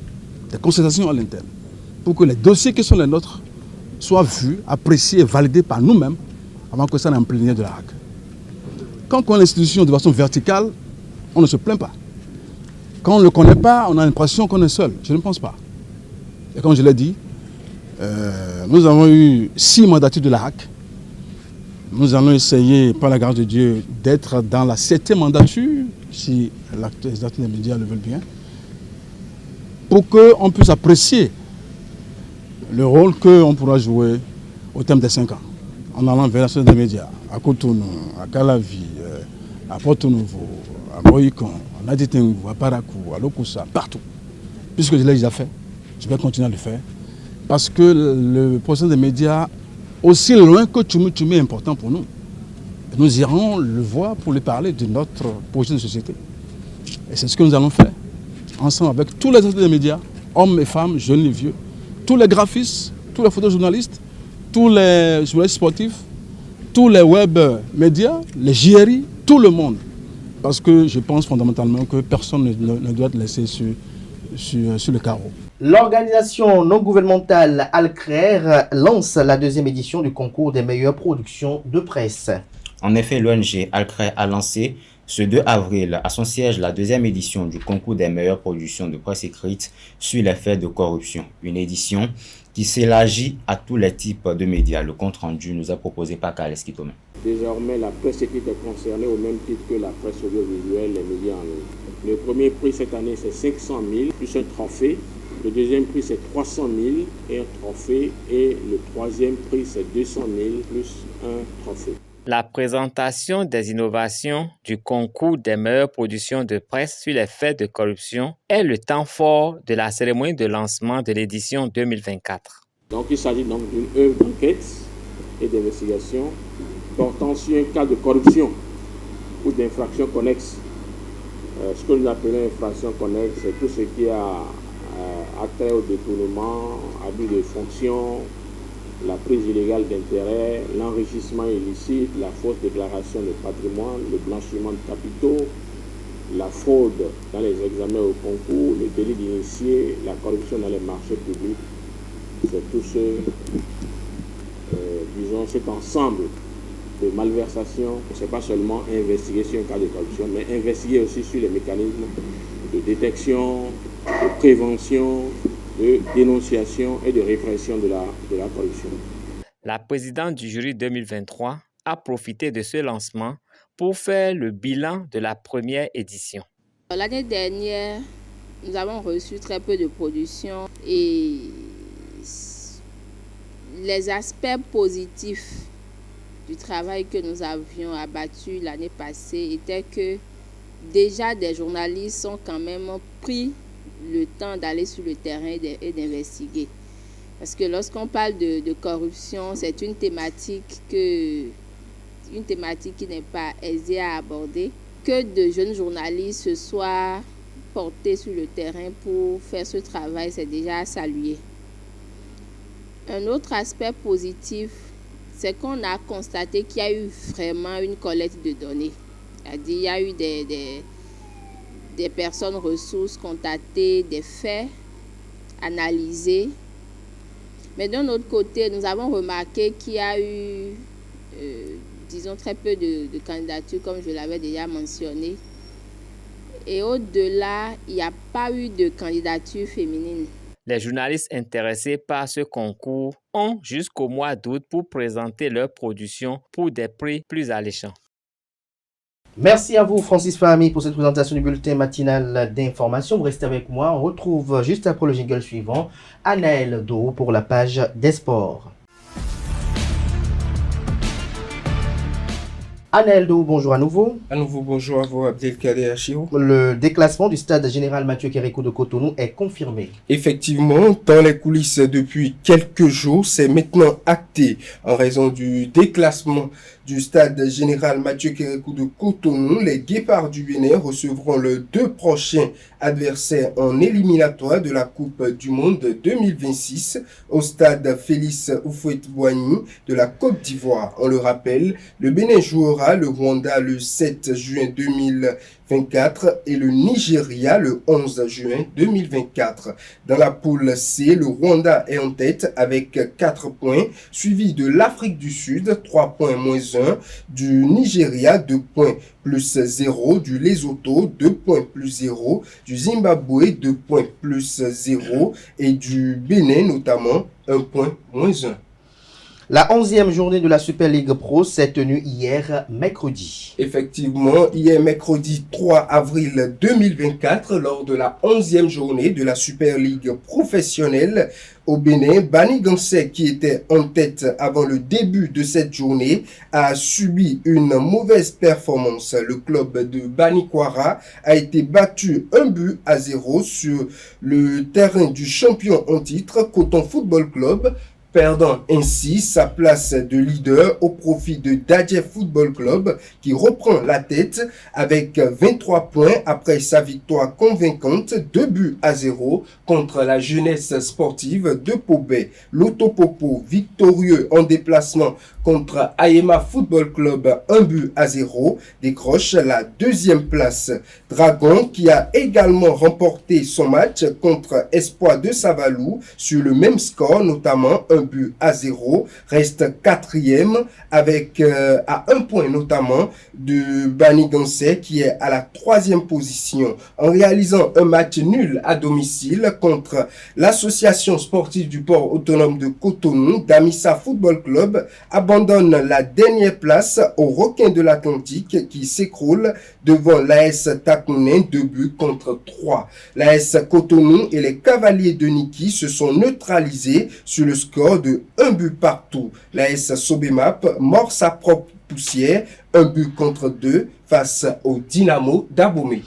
des concertations à l'interne, pour que les dossiers qui sont les nôtres soient vus, appréciés et validés par nous-mêmes avant que ça n'ait en plénière de la HAC. Quand on connaît l'institution de façon verticale, on ne se plaint pas. Quand on ne le connaît pas, on a l'impression qu'on est seul. Je ne pense pas. Et comme je l'ai dit, nous avons eu 6 mandatures de la HAC. Nous allons essayer, par la grâce de Dieu, d'être dans la 7e mandature, si les acteurs des médias le veulent bien, pour qu'on puisse apprécier le rôle qu'on pourra jouer au terme des 5 ans, en allant vers la société des médias, à Cotonou, à Calavi, à Porto-Nouveau, à Moïcon, à Naditengu, à Parakou, à Lokusa, partout. Puisque je l'ai déjà fait, je vais continuer à le faire. Parce que le processus des médias, aussi loin que Tchoumi est important pour nous. Nous irons le voir pour lui parler de notre projet de société. Et c'est ce que nous allons faire, ensemble avec tous les acteurs des médias, hommes et femmes, jeunes et vieux, tous les graphistes, tous les photojournalistes, tous les journalistes sportifs, tous les web médias, les JRI, tout le monde. Parce que je pense fondamentalement que personne ne doit être laissé sur le carreau. L'organisation non gouvernementale Alcrer lance la deuxième édition du concours des meilleures productions de presse. En effet, l'ONG Alcrer a lancé ce 2 avril à son siège la deuxième édition du concours des meilleures productions de presse écrite sur les faits de corruption. Une édition qui s'élargit à tous les types de médias. Le compte rendu nous a proposé par Kales Kitome. Désormais, la presse écrite est concernée au même titre que la presse audiovisuelle, les médias en ligne. Le premier prix cette année, c'est 500 000 plus un trophée. Le deuxième prix, c'est 300 000 et un trophée. Et le troisième prix, c'est 200 000 plus un trophée. La présentation des innovations du concours des meilleures productions de presse sur les faits de corruption est le temps fort de la cérémonie de lancement de l'édition 2024. Donc, il s'agit donc d'une œuvre d'enquête et d'investigation portant sur un cas de corruption ou d'infraction connexe. Ce que nous appelons infraction connexe, c'est tout ce qui a trait au détournement, abus de fonction, la prise illégale d'intérêt, l'enrichissement illicite, la fausse déclaration de patrimoine, le blanchiment de capitaux, la fraude dans les examens au concours, le délit d'initié, la corruption dans les marchés publics. C'est tout cet ensemble de malversations. Ce n'est pas seulement investiguer sur un cas de corruption, mais investiguer aussi sur les mécanismes de détection, de prévention, de dénonciation et de répression de la corruption. La présidente du jury 2023 a profité de ce lancement pour faire le bilan de la première édition. L'année dernière, nous avons reçu très peu de production et les aspects positifs du travail que nous avions abattu l'année passée étaient que déjà des journalistes ont quand même pris le temps d'aller sur le terrain et d'investiguer. Parce que lorsqu'on parle de corruption, c'est une thématique qui n'est pas aisée à aborder. Que de jeunes journalistes se soient portés sur le terrain pour faire ce travail, c'est déjà à saluer. Un autre aspect positif, c'est qu'on a constaté qu'il y a eu vraiment une collecte de données. C'est-à-dire il y a eu des personnes ressources contactées, des faits analysés. Mais d'un autre côté, nous avons remarqué qu'il y a eu, disons, très peu de candidatures, comme je l'avais déjà mentionné. Et au-delà, il n'y a pas eu de candidature féminine. Les journalistes intéressés par ce concours ont jusqu'au mois d'août pour présenter leur production pour des prix plus alléchants. Merci à vous, Francis Fahmy, pour cette présentation du bulletin matinal d'information. Vous restez avec moi. On retrouve juste après le jingle suivant Anaël Do pour la page des sports. Anaël Do, bonjour à nouveau. À nouveau, bonjour à vous, Abdelkader Achiro. Le déclassement du stade général Mathieu Kérékou de Cotonou est confirmé. Effectivement, dans les coulisses depuis quelques jours, c'est maintenant acté. En raison du déclassement du stade général Mathieu Kérékou de Cotonou, les Guépards du Bénin recevront les 2 prochains adversaires en éliminatoire de la Coupe du Monde 2026 au stade Félix Houphouët-Boigny de la Côte d'Ivoire. On le rappelle, le Bénin jouera le Rwanda le 7 juin 2024 et le Nigeria le 11 juin 2024. Dans la poule C, le Rwanda est en tête avec 4 points, suivi de l'Afrique du Sud, 3 points moins 1, du Nigeria, 2 points plus 0, du Lesotho, 2 points plus 0, du Zimbabwe, 2 points plus 0 et du Bénin notamment, 1 point moins 1. La 11e journée de la Super League Pro s'est tenue hier, mercredi. Effectivement, hier, mercredi 3 avril 2024, lors de la 11e journée de la Super League professionnelle au Bénin, Bani Gansek, qui était en tête avant le début de cette journée, a subi une mauvaise performance. Le club de Bani Kwara a été battu 1-0 sur le terrain du champion en titre, Coton Football Club, perdant ainsi sa place de leader au profit de Dadje Football Club qui reprend la tête avec 23 points après sa victoire convaincante 2-0 contre la jeunesse sportive de Pobé. L'Autopopo victorieux en déplacement contre Ayema Football Club 1-0 décroche la deuxième place. Dragon qui a également remporté son match contre Espoir de Savalou sur le même score, notamment 1-0, reste quatrième avec à 1 point notamment de Bani Gansé qui est à la 3e position en réalisant un match nul à domicile contre l'association sportive du port autonome de Cotonou. Damissa Football Club abandonne la dernière place aux Requins de l'Atlantique qui s'écroule devant l'AS Takounen 2-3. L'AS Cotonou et les Cavaliers de Niki se sont neutralisés sur le score de 1-partout. L'AS Sobemap mord sa propre poussière 1-2 face au Dynamo d'Abomey.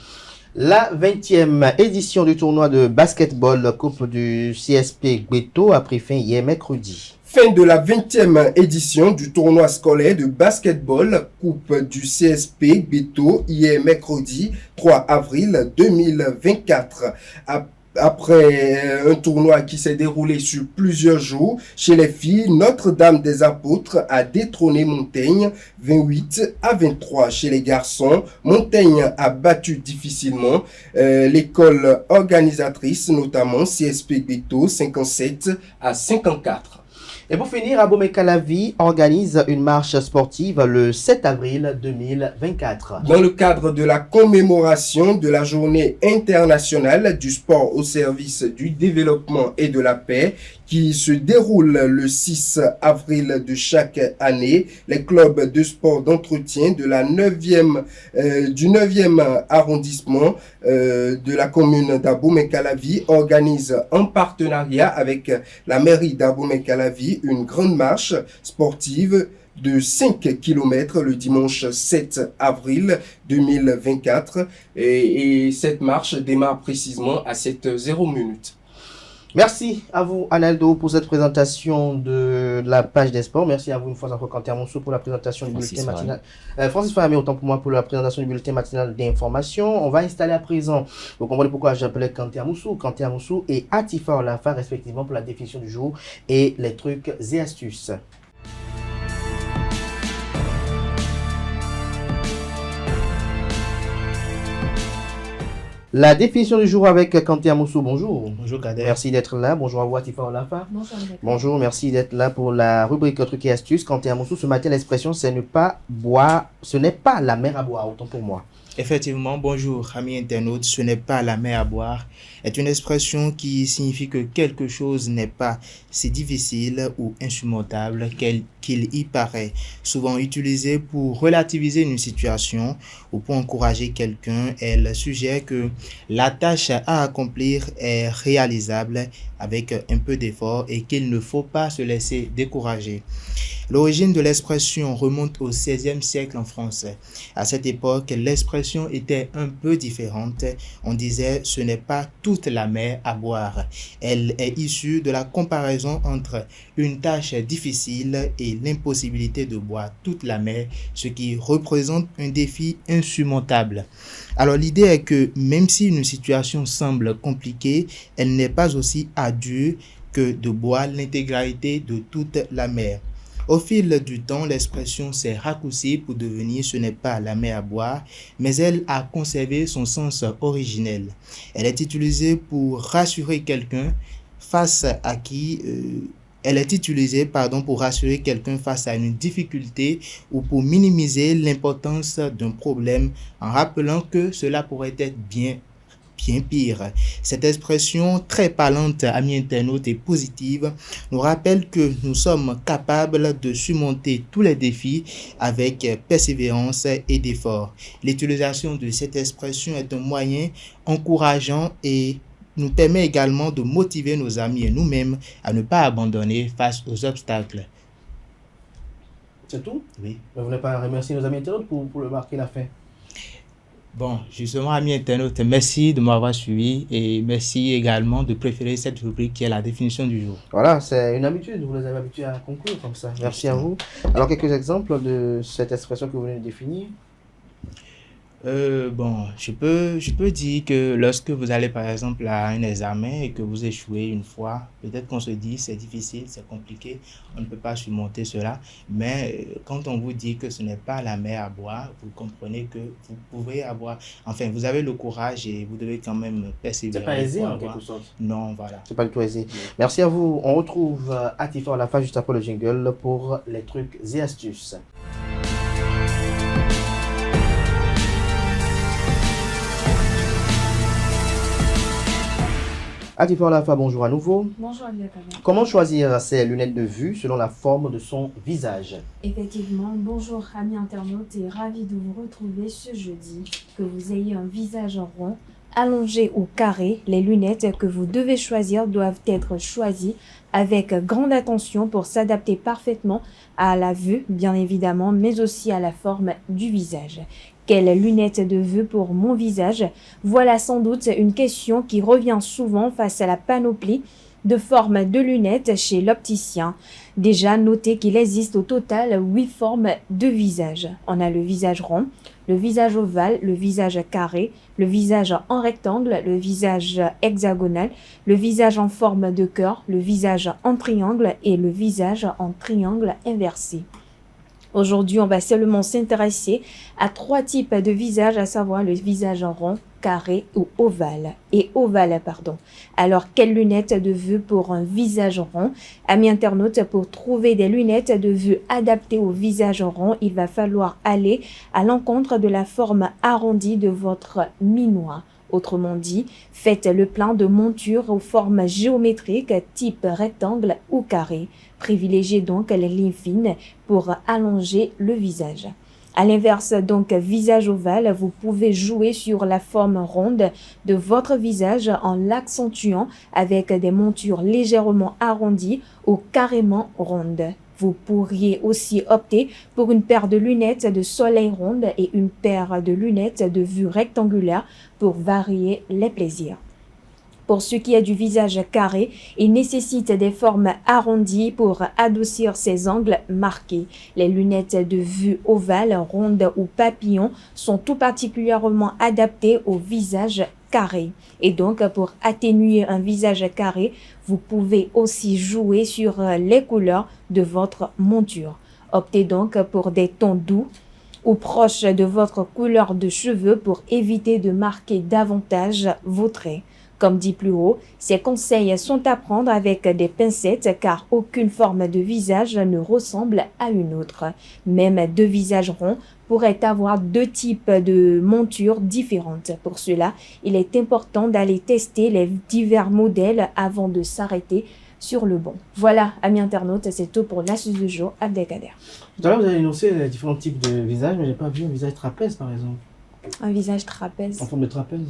La 20e édition du tournoi de basketball Coupe du CSP Gbeto a pris fin hier mercredi. Fin de la 20e édition du tournoi scolaire de basketball Coupe du CSP Gbeto hier mercredi 3 avril 2024. Après un tournoi qui s'est déroulé sur plusieurs jours, chez les filles, Notre-Dame des Apôtres a détrôné Montaigne 28-23. Chez les garçons, Montaigne a battu difficilement l'école organisatrice, notamment CSP Gbeto 57-54. Et pour finir, Abomey Calavi organise une marche sportive le 7 avril 2024. Dans le cadre de la commémoration de la journée internationale du sport au service du développement et de la paix, qui se déroule le 6 avril de chaque année, les clubs de sport d'entretien de la 9e arrondissement de la commune d'Abomey Calavi organisent en partenariat avec la mairie d'Abomey Calavi une grande marche sportive de 5 km le dimanche 7 avril 2024 et cette marche démarre précisément à 7h00. Merci à vous, Analdo, pour cette présentation de la page des sports. Merci à vous une fois encore, Kanté Amoussou, pour la présentation du bulletin matinal. Francis Fahami, autant pour moi, pour la présentation du bulletin matinal d'information. On va installer à présent, vous comprenez pourquoi j'appelais Kanté Amoussou et Atifa Olafa, respectivement, pour la définition du jour et les trucs et astuces. La définition du jour avec Kanté Amoussou. Bonjour. Bonjour Kader. Merci d'être là. Bonjour à vous Atifa Olafa. Bonjour. Bonjour, merci d'être là pour la rubrique trucs et astuces. Kanté Amoussou, ce matin l'expression c'est ne pas boire, ce n'est pas la mer à boire, autant pour moi. Effectivement, bonjour amis internautes, ce n'est pas la mer à boire est une expression qui signifie que quelque chose n'est pas si difficile ou insurmontable qu'il y paraît, souvent utilisée pour relativiser une situation ou pour encourager quelqu'un. Elle suggère que la tâche à accomplir est réalisable avec un peu d'effort et qu'il ne faut pas se laisser décourager. L'origine de l'expression remonte au XVIe siècle en français. À cette époque, l'expression était un peu différente. On disait « ce n'est pas toute la mer à boire ». Elle est issue de la comparaison entre une tâche difficile et l'impossibilité de boire toute la mer, ce qui représente un défi insurmontable. Alors l'idée est que même si une situation semble compliquée, elle n'est pas aussi ardue que de boire l'intégralité de toute la mer. Au fil du temps, l'expression s'est raccourcie pour devenir « ce n'est pas la mer à boire », mais elle a conservé son sens originel. Elle est utilisée pour rassurer quelqu'un face à qui... pour rassurer quelqu'un face à une difficulté ou pour minimiser l'importance d'un problème en rappelant que cela pourrait être bien pire. Cette expression très parlante, amis internautes, et positive, nous rappelle que nous sommes capables de surmonter tous les défis avec persévérance et d'effort. L'utilisation de cette expression est un moyen encourageant et nous permet également de motiver nos amis et nous-mêmes à ne pas abandonner face aux obstacles. C'est tout? Oui. Vous ne voulez pas remercier nos amis internautes pour le marquer la fin? Bon, justement, amis internautes, merci de m'avoir suivi et merci également de préférer cette rubrique qui est la définition du jour. Voilà, c'est une habitude, vous les avez habitués à conclure comme ça. Merci à vous. Alors, quelques exemples de cette expression que vous venez de définir? Bon, je peux dire que lorsque vous allez par exemple à un examen et que vous échouez une fois, peut-être qu'on se dit c'est difficile, c'est compliqué, on ne peut pas surmonter cela. Mais quand on vous dit que ce n'est pas la mer à boire, vous comprenez que vous pouvez avoir, enfin vous avez le courage et vous devez quand même persévérer. C'est pas aisé en quelque sorte. Non, voilà. C'est pas du tout aisé. Merci à vous. On retrouve Atifa à la fin juste après le jingle pour les trucs et astuces. Atifa Olafa, bonjour à nouveau. Bonjour Abdelkader. Comment choisir ses lunettes de vue selon la forme de son visage? Effectivement, bonjour amis internautes et ravi de vous retrouver ce jeudi. Que vous ayez un visage rond, allongé ou carré, les lunettes que vous devez choisir doivent être choisies avec grande attention pour s'adapter parfaitement à la vue, bien évidemment, mais aussi à la forme du visage. Quelles lunettes de vue pour mon visage? Voilà sans doute une question qui revient souvent face à la panoplie de formes de lunettes chez l'opticien. Déjà, notez qu'il existe au total 8 formes de visage. On a le visage rond, le visage ovale, le visage carré, le visage en rectangle, le visage hexagonal, le visage en forme de cœur, le visage en triangle et le visage en triangle inversé. Aujourd'hui, on va seulement s'intéresser à 3 types de visages, à savoir le visage rond, carré ou ovale. Alors, quelles lunettes de vue pour un visage rond? Amis internautes, pour trouver des lunettes de vue adaptées au visage rond, il va falloir aller à l'encontre de la forme arrondie de votre minois. Autrement dit, faites le plein de montures aux formes géométriques type rectangle ou carré. Privilégiez donc les lignes fines pour allonger le visage. À l'inverse, donc, visage ovale, vous pouvez jouer sur la forme ronde de votre visage en l'accentuant avec des montures légèrement arrondies ou carrément rondes. Vous pourriez aussi opter pour une paire de lunettes de soleil ronde et une paire de lunettes de vue rectangulaire pour varier les plaisirs. Pour ce qui est du visage carré, il nécessite des formes arrondies pour adoucir ses angles marqués. Les lunettes de vue ovale, ronde ou papillon sont tout particulièrement adaptées au visage carré. Et donc, pour atténuer un visage carré, vous pouvez aussi jouer sur les couleurs de votre monture. Optez donc pour des tons doux ou proches de votre couleur de cheveux pour éviter de marquer davantage vos traits. Comme dit plus haut, ces conseils sont à prendre avec des pincettes car aucune forme de visage ne ressemble à une autre. Même 2 visages ronds pourraient avoir 2 types de montures différentes. Pour cela, il est important d'aller tester les divers modèles avant de s'arrêter sur le bon. Voilà, amis internautes, c'est tout pour l'astuce du jour. Abdelkader. Tout à l'heure, vous avez énoncé les différents types de visages, mais je n'ai pas vu un visage trapèze, par exemple. Un visage trapèze. En forme de trapèze?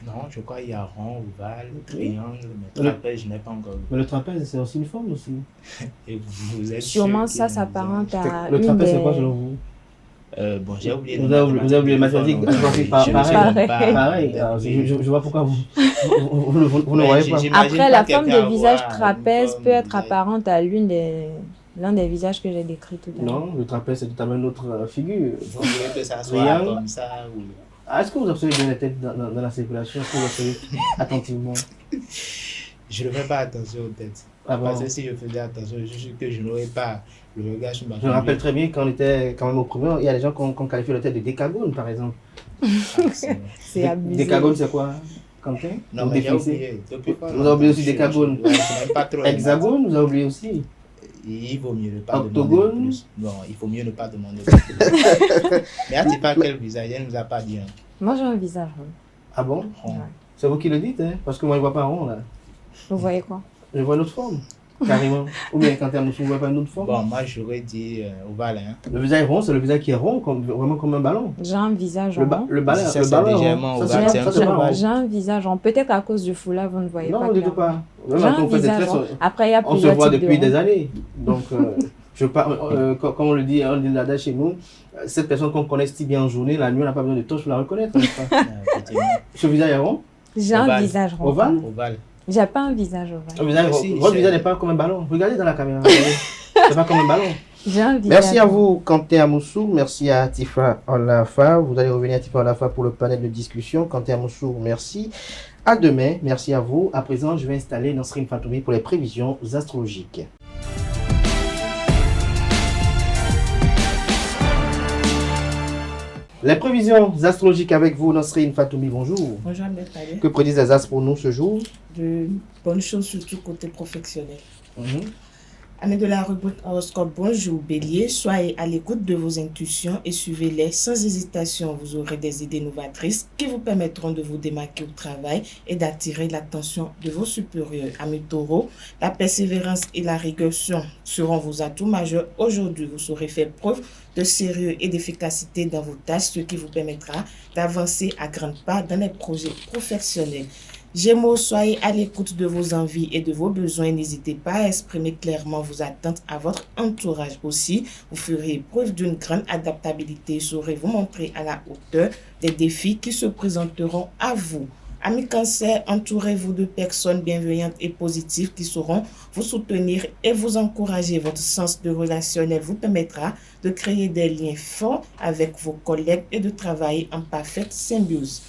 Non, je crois qu'il y a rond, ovale, triangle, mais trapèze, je n'ai pas encore vu. Mais le trapèze, c'est aussi une forme aussi. Et vous êtes sûrement ça s'apparente à le trapèze, c'est quoi selon vous? Bon, j'ai oublié. Vous avez oublié les mathématiques. Pareil. Je vois pourquoi vous ne voyez pas. Après, la forme de visage trapèze peut être apparente à l'un des visages que j'ai décrit tout à l'heure. Non, le trapèze, c'est totalement une autre figure. Vous voulez que ça soit comme ça ou... Est-ce que vous observez bien la tête dans la circulation? Est-ce que vous observez attentivement? Je ne fais pas attention aux têtes. Ah bon? Parce que si je faisais attention, je suis que je n'aurais pas le regard sur ma Je me rappelle très bien quand on était quand même au primaire, il y a des gens qui ont qualifié la tête de décagone, par exemple. C'est abusé. Décagone, c'est quoi, Quentin? Non, mais j'ai oublié. Vous avez oublié aussi décagone. Hexagone, vous avez oublié aussi. Il vaut mieux ne pas Octogone. demander plus. Non, il faut mieux ne pas demander plus. Mais tu pas quel visage, elle ne nous a pas dit. Moi, j'ai un visage rond. Ah bon? Ouais. C'est vous qui le dites, hein? Parce que moi, je ne vois pas rond, là. Vous voyez quoi? Je vois une autre forme, carrément. Ou bien quand vous ne voyez pas une autre forme. Bon, moi, j'aurais dit ovale. Hein. Le visage rond, c'est le visage qui est rond, vraiment comme un ballon. J'ai un visage rond. Le ballon légèrement ovale, c'est un peu ovale. J'ai un visage rond. Peut-être à cause du foulard, vous ne voyez pas. Non, ne dites pas. J'ai un visage rond. Après, il y a on se voit depuis des années. Donc, Comme on le dit, là chez nous, cette personne qu'on connaît si bien en journée, la nuit, on n'a pas besoin de torche pour la reconnaître. Ce visage est rond? J'ai un visage rond. Ovale? J'ai pas un visage ovale. Votre visage n'est pas comme un ballon. Regardez dans la caméra. C'est pas comme un ballon. Merci à vous, Kanté Amoussou. Merci à Tifa Olafa. Vous allez revenir à Tifa Olafa pour le panel de discussion. Kanté Amoussou, merci. À demain. Merci à vous. À présent, je vais installer Nasrine Fatoumi pour les prévisions astrologiques. Les prévisions astrologiques avec vous, Nasrine Fatoumi, bonjour. Bonjour, Ahmed. Que prédisent les astres pour nous ce jour? De bonnes choses, surtout côté professionnel. Année de la rubrique horoscope, bonjour Bélier, soyez à l'écoute de vos intuitions et suivez-les sans hésitation. Vous aurez des idées novatrices qui vous permettront de vous démarquer au travail et d'attirer l'attention de vos supérieurs. Amis Taureau, la persévérance et la rigueur seront vos atouts majeurs. Aujourd'hui, vous saurez faire preuve de sérieux et d'efficacité dans vos tâches, ce qui vous permettra d'avancer à grands pas dans les projets professionnels. Gémeaux, soyez à l'écoute de vos envies et de vos besoins. N'hésitez pas à exprimer clairement vos attentes à votre entourage. Aussi, vous ferez preuve d'une grande adaptabilité et saurez vous montrer à la hauteur des défis qui se présenteront à vous. Amis Cancer, entourez-vous de personnes bienveillantes et positives qui sauront vous soutenir et vous encourager. Votre sens de relationnel vous permettra de créer des liens forts avec vos collègues et de travailler en parfaite symbiose.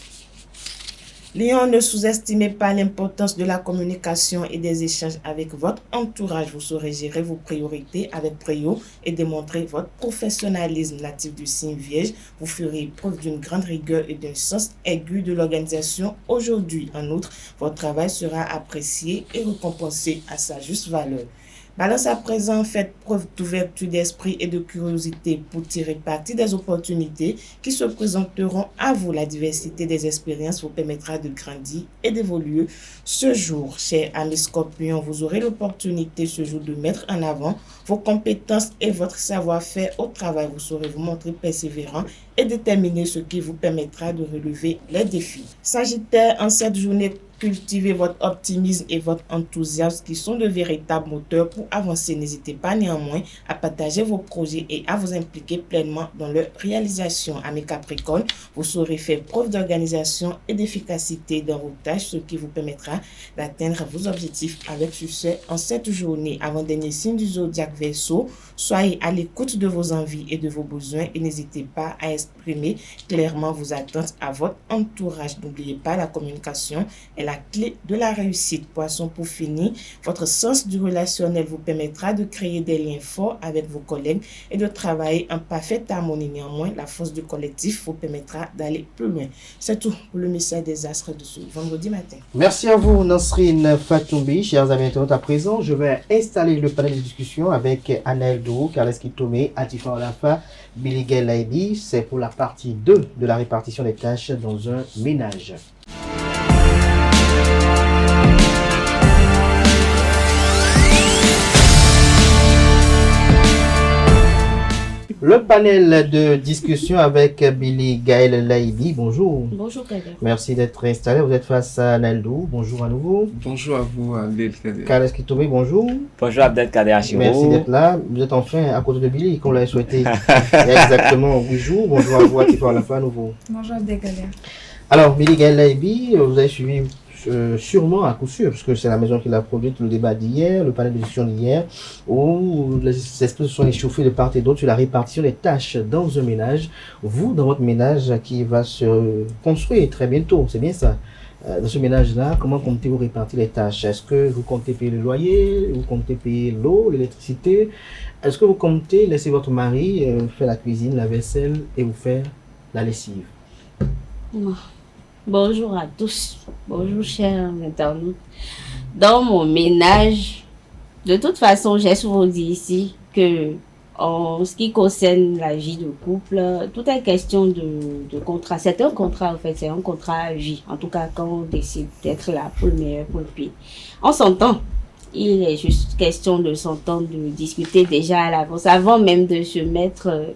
Lion, ne sous-estimez pas l'importance de la communication et des échanges avec votre entourage. Vous saurez gérer vos priorités avec brio et démontrer votre professionnalisme. Natif du signe Vierge, vous ferez preuve d'une grande rigueur et d'un sens aigu de l'organisation aujourd'hui. En outre, votre travail sera apprécié et récompensé à sa juste valeur. Balance à présent, faites preuve d'ouverture d'esprit et de curiosité pour tirer parti des opportunités qui se présenteront à vous. La diversité des expériences vous permettra de grandir et d'évoluer ce jour. Chers amis Scorpions, vous aurez l'opportunité ce jour de mettre en avant vos compétences et votre savoir-faire au travail. Vous saurez vous montrer persévérant et déterminé, ce qui vous permettra de relever les défis. Sagittaire, en cette journée, cultivez votre optimisme et votre enthousiasme qui sont de véritables moteurs pour avancer. N'hésitez pas néanmoins à partager vos projets et à vous impliquer pleinement dans leur réalisation. Amis Capricorne, vous saurez faire preuve d'organisation et d'efficacité dans vos tâches, ce qui vous permettra d'atteindre vos objectifs avec succès en cette journée. Avant-dernier signe du zodiaque Verseau, soyez à l'écoute de vos envies et de vos besoins et n'hésitez pas à exprimer clairement vos attentes à votre entourage. N'oubliez pas, la communication est la clé de la réussite. Poisson, pour finir, votre sens du relationnel vous permettra de créer des liens forts avec vos collègues et de travailler en parfaite harmonie. Néanmoins, la force du collectif vous permettra d'aller plus loin. C'est tout pour le message des astres de ce vendredi matin. Merci à vous, Nasrine Fatoumi. Chers amis internautes, à présent, je vais installer le panel de discussion avec Anel Dou, Carles Kitome, Atifa Olafa, Billy Laibi. C'est pour la partie 2 de la répartition des tâches dans un ménage. Le panel de discussion avec Billy Gaël Laibi. Bonjour. Bonjour Kader. Merci d'être installé. Vous êtes face à Naldou. Bonjour à nouveau. Bonjour à vous, Abdelkader. Carles Kitome, bonjour. Bonjour Abdelkader Achiro. Merci d'être là. Vous êtes enfin à côté de Billy, comme l'avait souhaité il y a exactement 8 jours. Bonjour à vous, Atifa Olafa à nouveau. Bonjour Abdelkader. Alors, Billy Gaël Laibi, vous avez suivi sûrement à coup sûr, parce que c'est la maison qui l'a produit, le débat d'hier, le panel de discussion d'hier, où les esprits se sont échauffés de part et d'autre sur la répartition des tâches dans un ménage. Vous, dans votre ménage qui va se construire très bientôt, c'est bien ça. Dans ce ménage-là, comment comptez-vous répartir les tâches? Est-ce que vous comptez payer le loyer? Vous comptez payer l'eau, l'électricité? Est-ce que vous comptez laisser votre mari faire la cuisine, la vaisselle et vous faire la lessive? Bonjour à tous, bonjour chers internautes. Dans mon ménage, de toute façon, j'ai souvent dit ici que en ce qui concerne la vie de couple, tout est question de contrat. C'est un contrat en fait, c'est un contrat à vie. En tout cas, quand on décide d'être là pour le meilleur, pour le pire. On s'entend. Il est juste question de s'entendre, de discuter déjà à l'avance, avant même de se mettre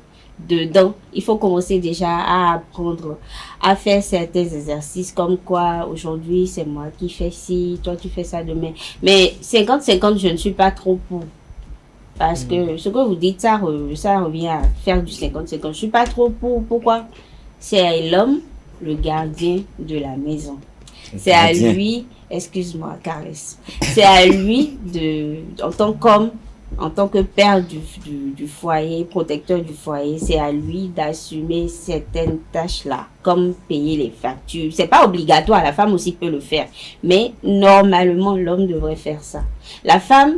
dedans. Il faut commencer déjà à apprendre à faire certains exercices comme quoi aujourd'hui c'est moi qui fais ci, toi tu fais ça demain. Mais 50-50, je ne suis pas trop pour. Parce que ce que vous dites, ça revient à faire du 50-50. Je ne suis pas trop pour. Pourquoi? C'est l'homme, le gardien de la maison. C'est à lui, excuse-moi, Caresse. C'est à lui, en tant qu'homme, en tant que père du foyer, protecteur du foyer, c'est à lui d'assumer certaines tâches-là, comme payer les factures. C'est pas obligatoire, la femme aussi peut le faire. Mais normalement, l'homme devrait faire ça. La femme,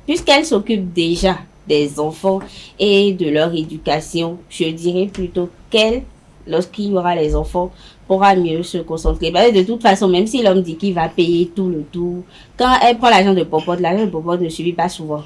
puisqu'elle s'occupe déjà des enfants et de leur éducation, je dirais plutôt qu'elle, lorsqu'il y aura les enfants, pourra mieux se concentrer. Parce que de toute façon, même si l'homme dit qu'il va payer tout le tout, quand elle prend l'argent de popote ne suffit pas souvent.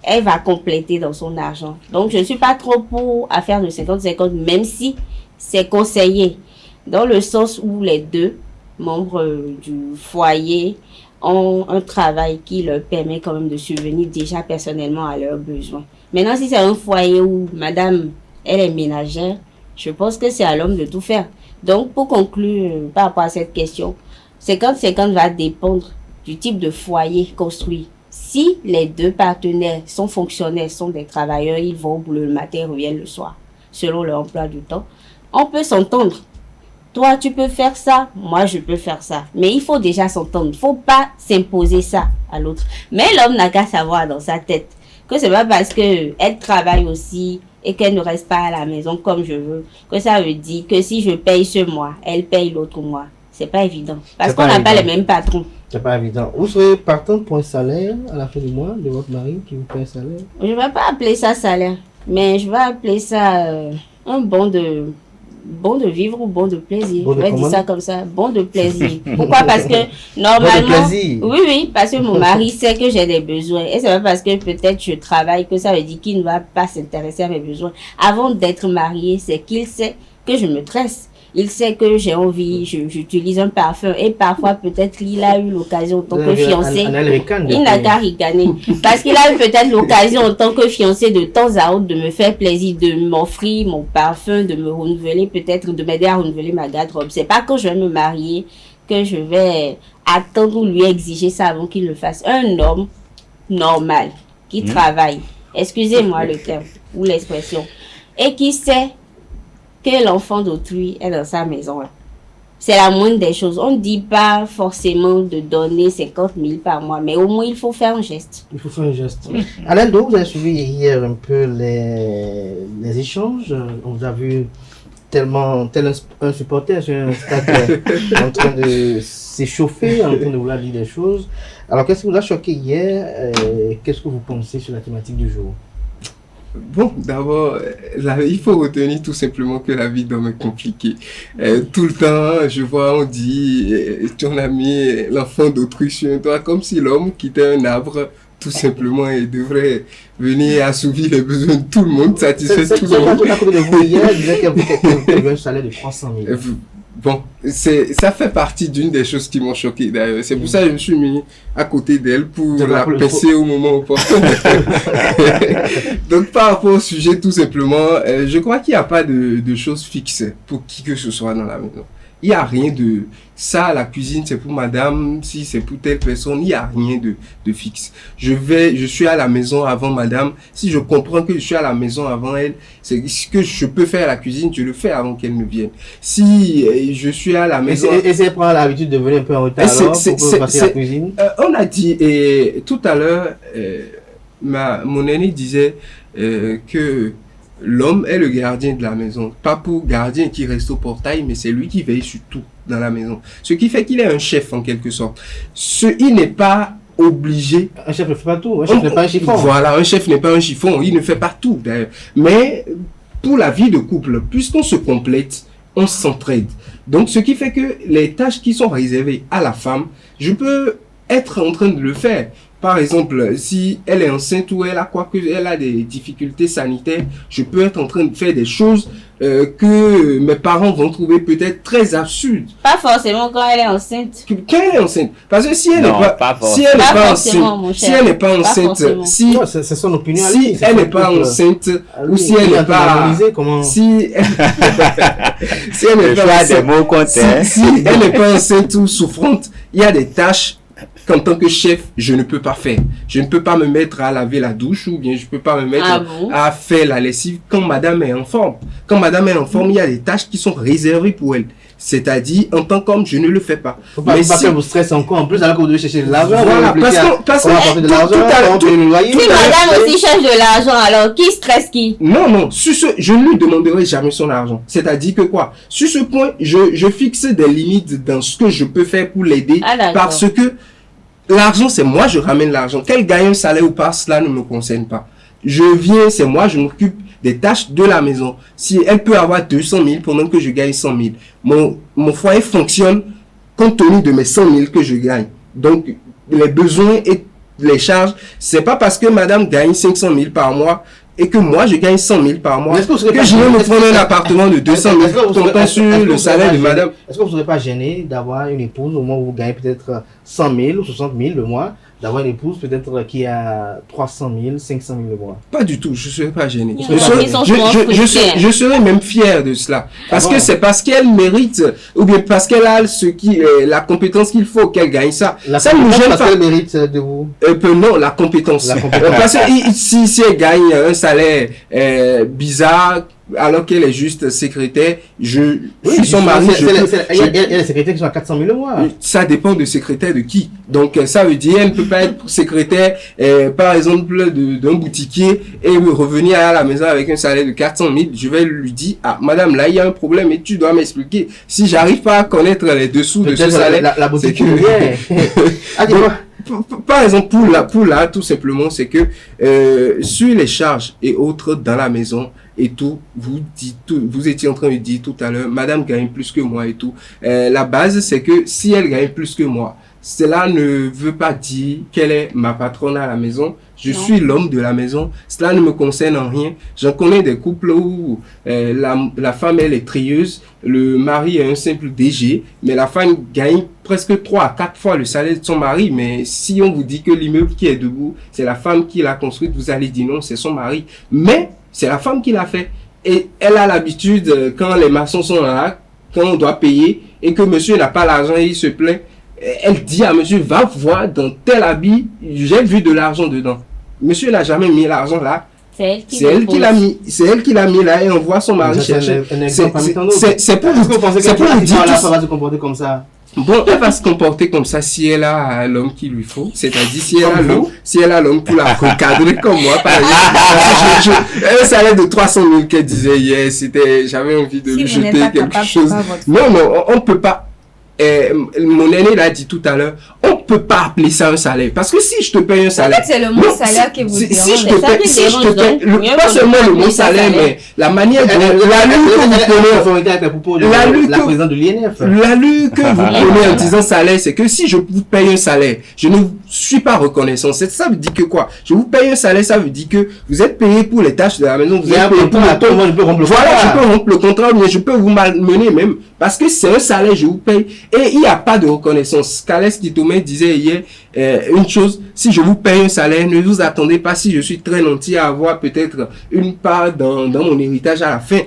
Elle va compléter dans son argent. Donc, je ne suis pas trop pour à faire de 50-50, même si c'est conseillé, dans le sens où les deux membres du foyer ont un travail qui leur permet quand même de subvenir déjà personnellement à leurs besoins. Maintenant, si c'est un foyer où madame, elle est ménagère, je pense que c'est à l'homme de tout faire. Donc, pour conclure par rapport à cette question, 50-50 va dépendre du type de foyer construit. Si les deux partenaires sont fonctionnaires, sont des travailleurs, ils vont au boulot le matin et reviennent le soir, selon leur emploi du temps, on peut s'entendre. Toi, tu peux faire ça, moi, je peux faire ça. Mais il faut déjà s'entendre. Il ne faut pas s'imposer ça à l'autre. Mais l'homme n'a qu'à savoir dans sa tête que c'est pas parce qu'elle travaille aussi et qu'elle ne reste pas à la maison comme je veux, que ça veut dire que si je paye ce mois, elle paye l'autre mois. C'est pas évident. Parce qu'on n'a pas les mêmes patrons. C'est pas évident. Vous serez partant pour un salaire à la fin du mois de votre mari qui vous paye un salaire? Je ne vais pas appeler ça salaire, mais je vais appeler ça un bon de vivre ou bon de plaisir. Je vais dire ça comme ça, bon de plaisir. Pourquoi? Parce que normalement, oui, parce que mon mari sait que j'ai des besoins. Et c'est pas parce que peut-être je travaille que ça veut dire qu'il ne va pas s'intéresser à mes besoins. Avant d'être marié, c'est qu'il sait que je me tresse. Il sait que j'ai envie, j'utilise un parfum et parfois peut-être il a eu l'occasion en tant que fiancé. Il n'a qu'à ricaner. Parce qu'il a eu peut-être l'occasion en tant que fiancé de temps à autre de me faire plaisir, de m'offrir mon parfum, de me renouveler, peut-être de m'aider à renouveler ma garde-robe. C'est pas quand je vais me marier que je vais attendre ou lui exiger ça avant qu'il le fasse. Un homme normal qui travaille, excusez-moi le terme ou l'expression, et qui sait que l'enfant d'autrui est dans sa maison. C'est la moindre des choses. On ne dit pas forcément de donner 50 000 par mois, mais au moins il faut faire un geste. Il faut faire un geste. Alain Do, vous avez suivi hier un peu les échanges. On vous a vu tel un supporter sur un stade en train de s'échauffer, en train de vouloir dire des choses. Alors, qu'est-ce qui vous a choqué hier? Qu'est-ce que vous pensez sur la thématique du jour? Bon, d'abord, il faut retenir tout simplement que la vie d'homme est compliquée. Tout le temps, je vois, on dit, ton ami, l'enfant d'autrui sur un toit, comme si l'homme quittait un arbre, tout simplement, et devrait venir assouvir les besoins de tout le monde, satisfaire tout le monde. À côté de vous hier, il disait qu'il avait un salaire de 300 000. Bon, ça fait partie d'une des choses qui m'ont choqué d'ailleurs. C'est pour ça que je me suis mis à côté d'elle pour la presser au moment opportun. Donc par rapport au sujet, tout simplement, je crois qu'il n'y a pas de choses fixes pour qui que ce soit dans la maison. Il n'y a rien de ça, la cuisine c'est pour madame, si c'est pour telle personne, il n'y a rien de fixe. Je suis à la maison avant madame, si je comprends que je suis à la maison avant elle, c'est ce que je peux faire à la cuisine, je le fais avant qu'elle ne vienne. Si je suis à la maison... Et c'est prendre l'habitude de venir un peu en retard alors pour passer la cuisine? On a dit, et tout à l'heure, mon aîné disait que l'homme est le gardien de la maison. Pas pour gardien qui reste au portail, mais c'est lui qui veille sur tout dans la maison. Ce qui fait qu'il est un chef en quelque sorte. Il n'est pas obligé... Un chef ne fait pas tout. Un chef n'est pas un chiffon. Voilà, un chef n'est pas un chiffon. Il ne fait pas tout d'ailleurs. Mais pour la vie de couple, puisqu'on se complète, on s'entraide. Donc ce qui fait que les tâches qui sont réservées à la femme, je peux être en train de le faire. Par exemple, si elle est enceinte ou elle a des difficultés sanitaires, je peux être en train de faire des choses que mes parents vont trouver peut-être très absurdes. Pas forcément quand elle est enceinte. Quand elle est enceinte. Parce que si elle n'est pas enceinte, c'est son opinion. Si elle n'est pas enceinte, ou si elle n'est pas, si elle n'est pas enceinte ou souffrante, il y a des tâches qu'en tant que chef, je ne peux pas faire. Je ne peux pas me mettre à laver la douche ou bien je ne peux pas me mettre à faire la lessive quand madame est en forme. Quand madame est en forme, il y a des tâches qui sont réservées pour elle. C'est-à-dire, en tant qu'homme, je ne le fais pas. Faut pas que vous stressez encore en plus alors que vous devez chercher de l'argent. Voilà, parce que de l'argent, si madame aussi cherche de l'argent, alors qui stresse qui? Non, sur ce, je ne lui demanderai jamais son argent. C'est-à-dire que quoi? Sur ce point, je fixe des limites dans ce que je peux faire pour l'aider parce que l'argent, c'est moi, je ramène l'argent. Qu'elle gagne un salaire ou pas, cela ne me concerne pas. Je viens, c'est moi, je m'occupe des tâches de la maison. Si elle peut avoir 200 000 pendant que je gagne 100 000, mon foyer fonctionne compte tenu de mes 100 000 que je gagne. Donc, les besoins et les charges, c'est pas parce que madame gagne 500 000 par mois et que moi je gagne 100 000 par mois que je vais me prendre un appartement de 200 000 comptant sur le salaire de madame. Est-ce que vous ne serez pas gêné d'avoir une épouse au moment où vous gagnez peut-être 100 000 ou 60 000 le mois, d'avoir une épouse peut-être qui a 300 000, 500 000 le mois? Pas du tout, je ne serais pas gêné. Je serais même fier de cela. Parce que c'est parce qu'elle mérite, ou bien parce qu'elle a la compétence qu'il faut qu'elle gagne ça. Ça ne nous gêne pas. Parce qu'elle mérite de vous? Non, la compétence. Parce que si elle gagne un salaire bizarre, alors qu'elle est juste secrétaire, je suis son mari. Il y a des secrétaires qui sont à 400 000 le mois. Ça dépend de secrétaire de qui. Donc, ça veut dire, elle ne peut pas être secrétaire, par exemple, d'un boutiquier et revenir à la maison avec un salaire de 400 000. Je vais lui dire, ah, madame, là, il y a un problème et tu dois m'expliquer. Si j'arrive pas à connaître les dessous de ce salaire, la boutique par exemple, pour là, tout simplement, c'est que sur les charges et autres dans la maison et tout, vous étiez en train de dire tout à l'heure, madame gagne plus que moi et tout. La base, c'est que si elle gagne plus que moi, cela ne veut pas dire qu'elle est ma patronne à la maison. Je suis l'homme de la maison. Cela ne me concerne en rien. J'en connais des couples où la femme, elle est trieuse, le mari est un simple DG, mais la femme gagne presque 3 à 4 fois le salaire de son mari. Mais si on vous dit que l'immeuble qui est debout, c'est la femme qui l'a construit, vous allez dire non, c'est son mari. Mais c'est la femme qui l'a fait. Et elle a l'habitude, quand les maçons sont là, quand on doit payer, et que monsieur n'a pas l'argent et il se plaint, elle dit à monsieur, va voir dans tel habit, j'ai vu de l'argent dedans. Monsieur n'a jamais mis l'argent là. C'est elle qui l'a mis. C'est elle qui l'a mis là et on voit son mari chercher. C'est pour vous dire que ça va se comporter comme ça. Bon, elle va se comporter comme ça si elle a l'homme qu'il lui faut. C'est-à-dire si elle a l'homme pour la recadrer comme moi, par exemple. Un salaire de 300 000 qu'elle disait hier, j'avais envie de lui jeter quelque chose. Non, on peut pas. Mon aîné l'a dit tout à l'heure, on peut pas appeler ça un salaire. Parce que si je te paye un salaire. En fait, c'est le mot salaire qui vous dérange. Si je te paye, pas seulement le mot salaire, mais la manière dont, la présidente de l'INF. L'allure que vous prenez en disant salaire, c'est que si je vous paye un salaire, je ne suis pas reconnaissant. Ça veut dire que quoi? Je vous paye un salaire, ça veut dire que vous êtes payé pour les tâches de la maison, vous êtes payé pour la tombe. Voilà, je peux rompre le contrat, mais je peux vous malmener même. Parce que c'est un salaire, je vous paye. Et il n'y a pas de reconnaissance. Calès Kitome disait hier une chose, si je vous paye un salaire, ne vous attendez pas, si je suis très nanti, à avoir peut-être une part dans mon héritage à la fin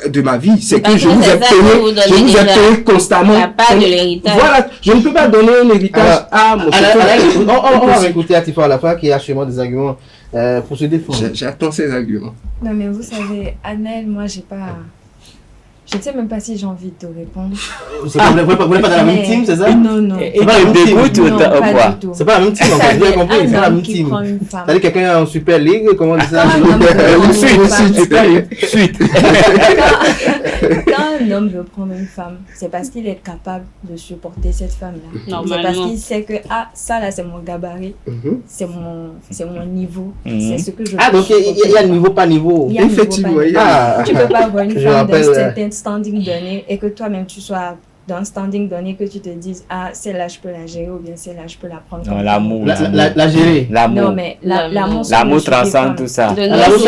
de ma vie. C'est que je vous ai payé constamment. Il n'y a pas de l'héritage. Voilà, je ne peux pas donner un héritage à mon chef. On va écouter Atifa Alafa qui a sûrement des arguments pour se défendre. J'attends ces arguments. Non mais vous savez, Annelle, moi j'ai pas... Je ne sais même pas si j'ai envie de te répondre. Vous n'êtes pas dans la même team, c'est ça? Non. C'est pas la même team. Pas du tout. C'est pas la même team, on a bien compris. C'est pas la même team. C'est-à-dire quelqu'un en Super League, comment on dit ça? Suite. Quand un homme veut prendre une femme, c'est parce qu'il est capable de supporter cette femme-là. C'est parce qu'il sait que, ça là, c'est mon gabarit, c'est mon niveau, c'est ce que je peux. Ah, donc il y a niveau, pas niveau. Effectivement. Tu peux pas avoir une femme d'un certain standing donné et que toi-même tu sois dans un standing donné, que tu te dises celle-là je peux la gérer ou bien celle-là je peux la prendre. Non, l'amour. La gérer. L'amour. Non, mais l'amour transcende tout ça. L'amour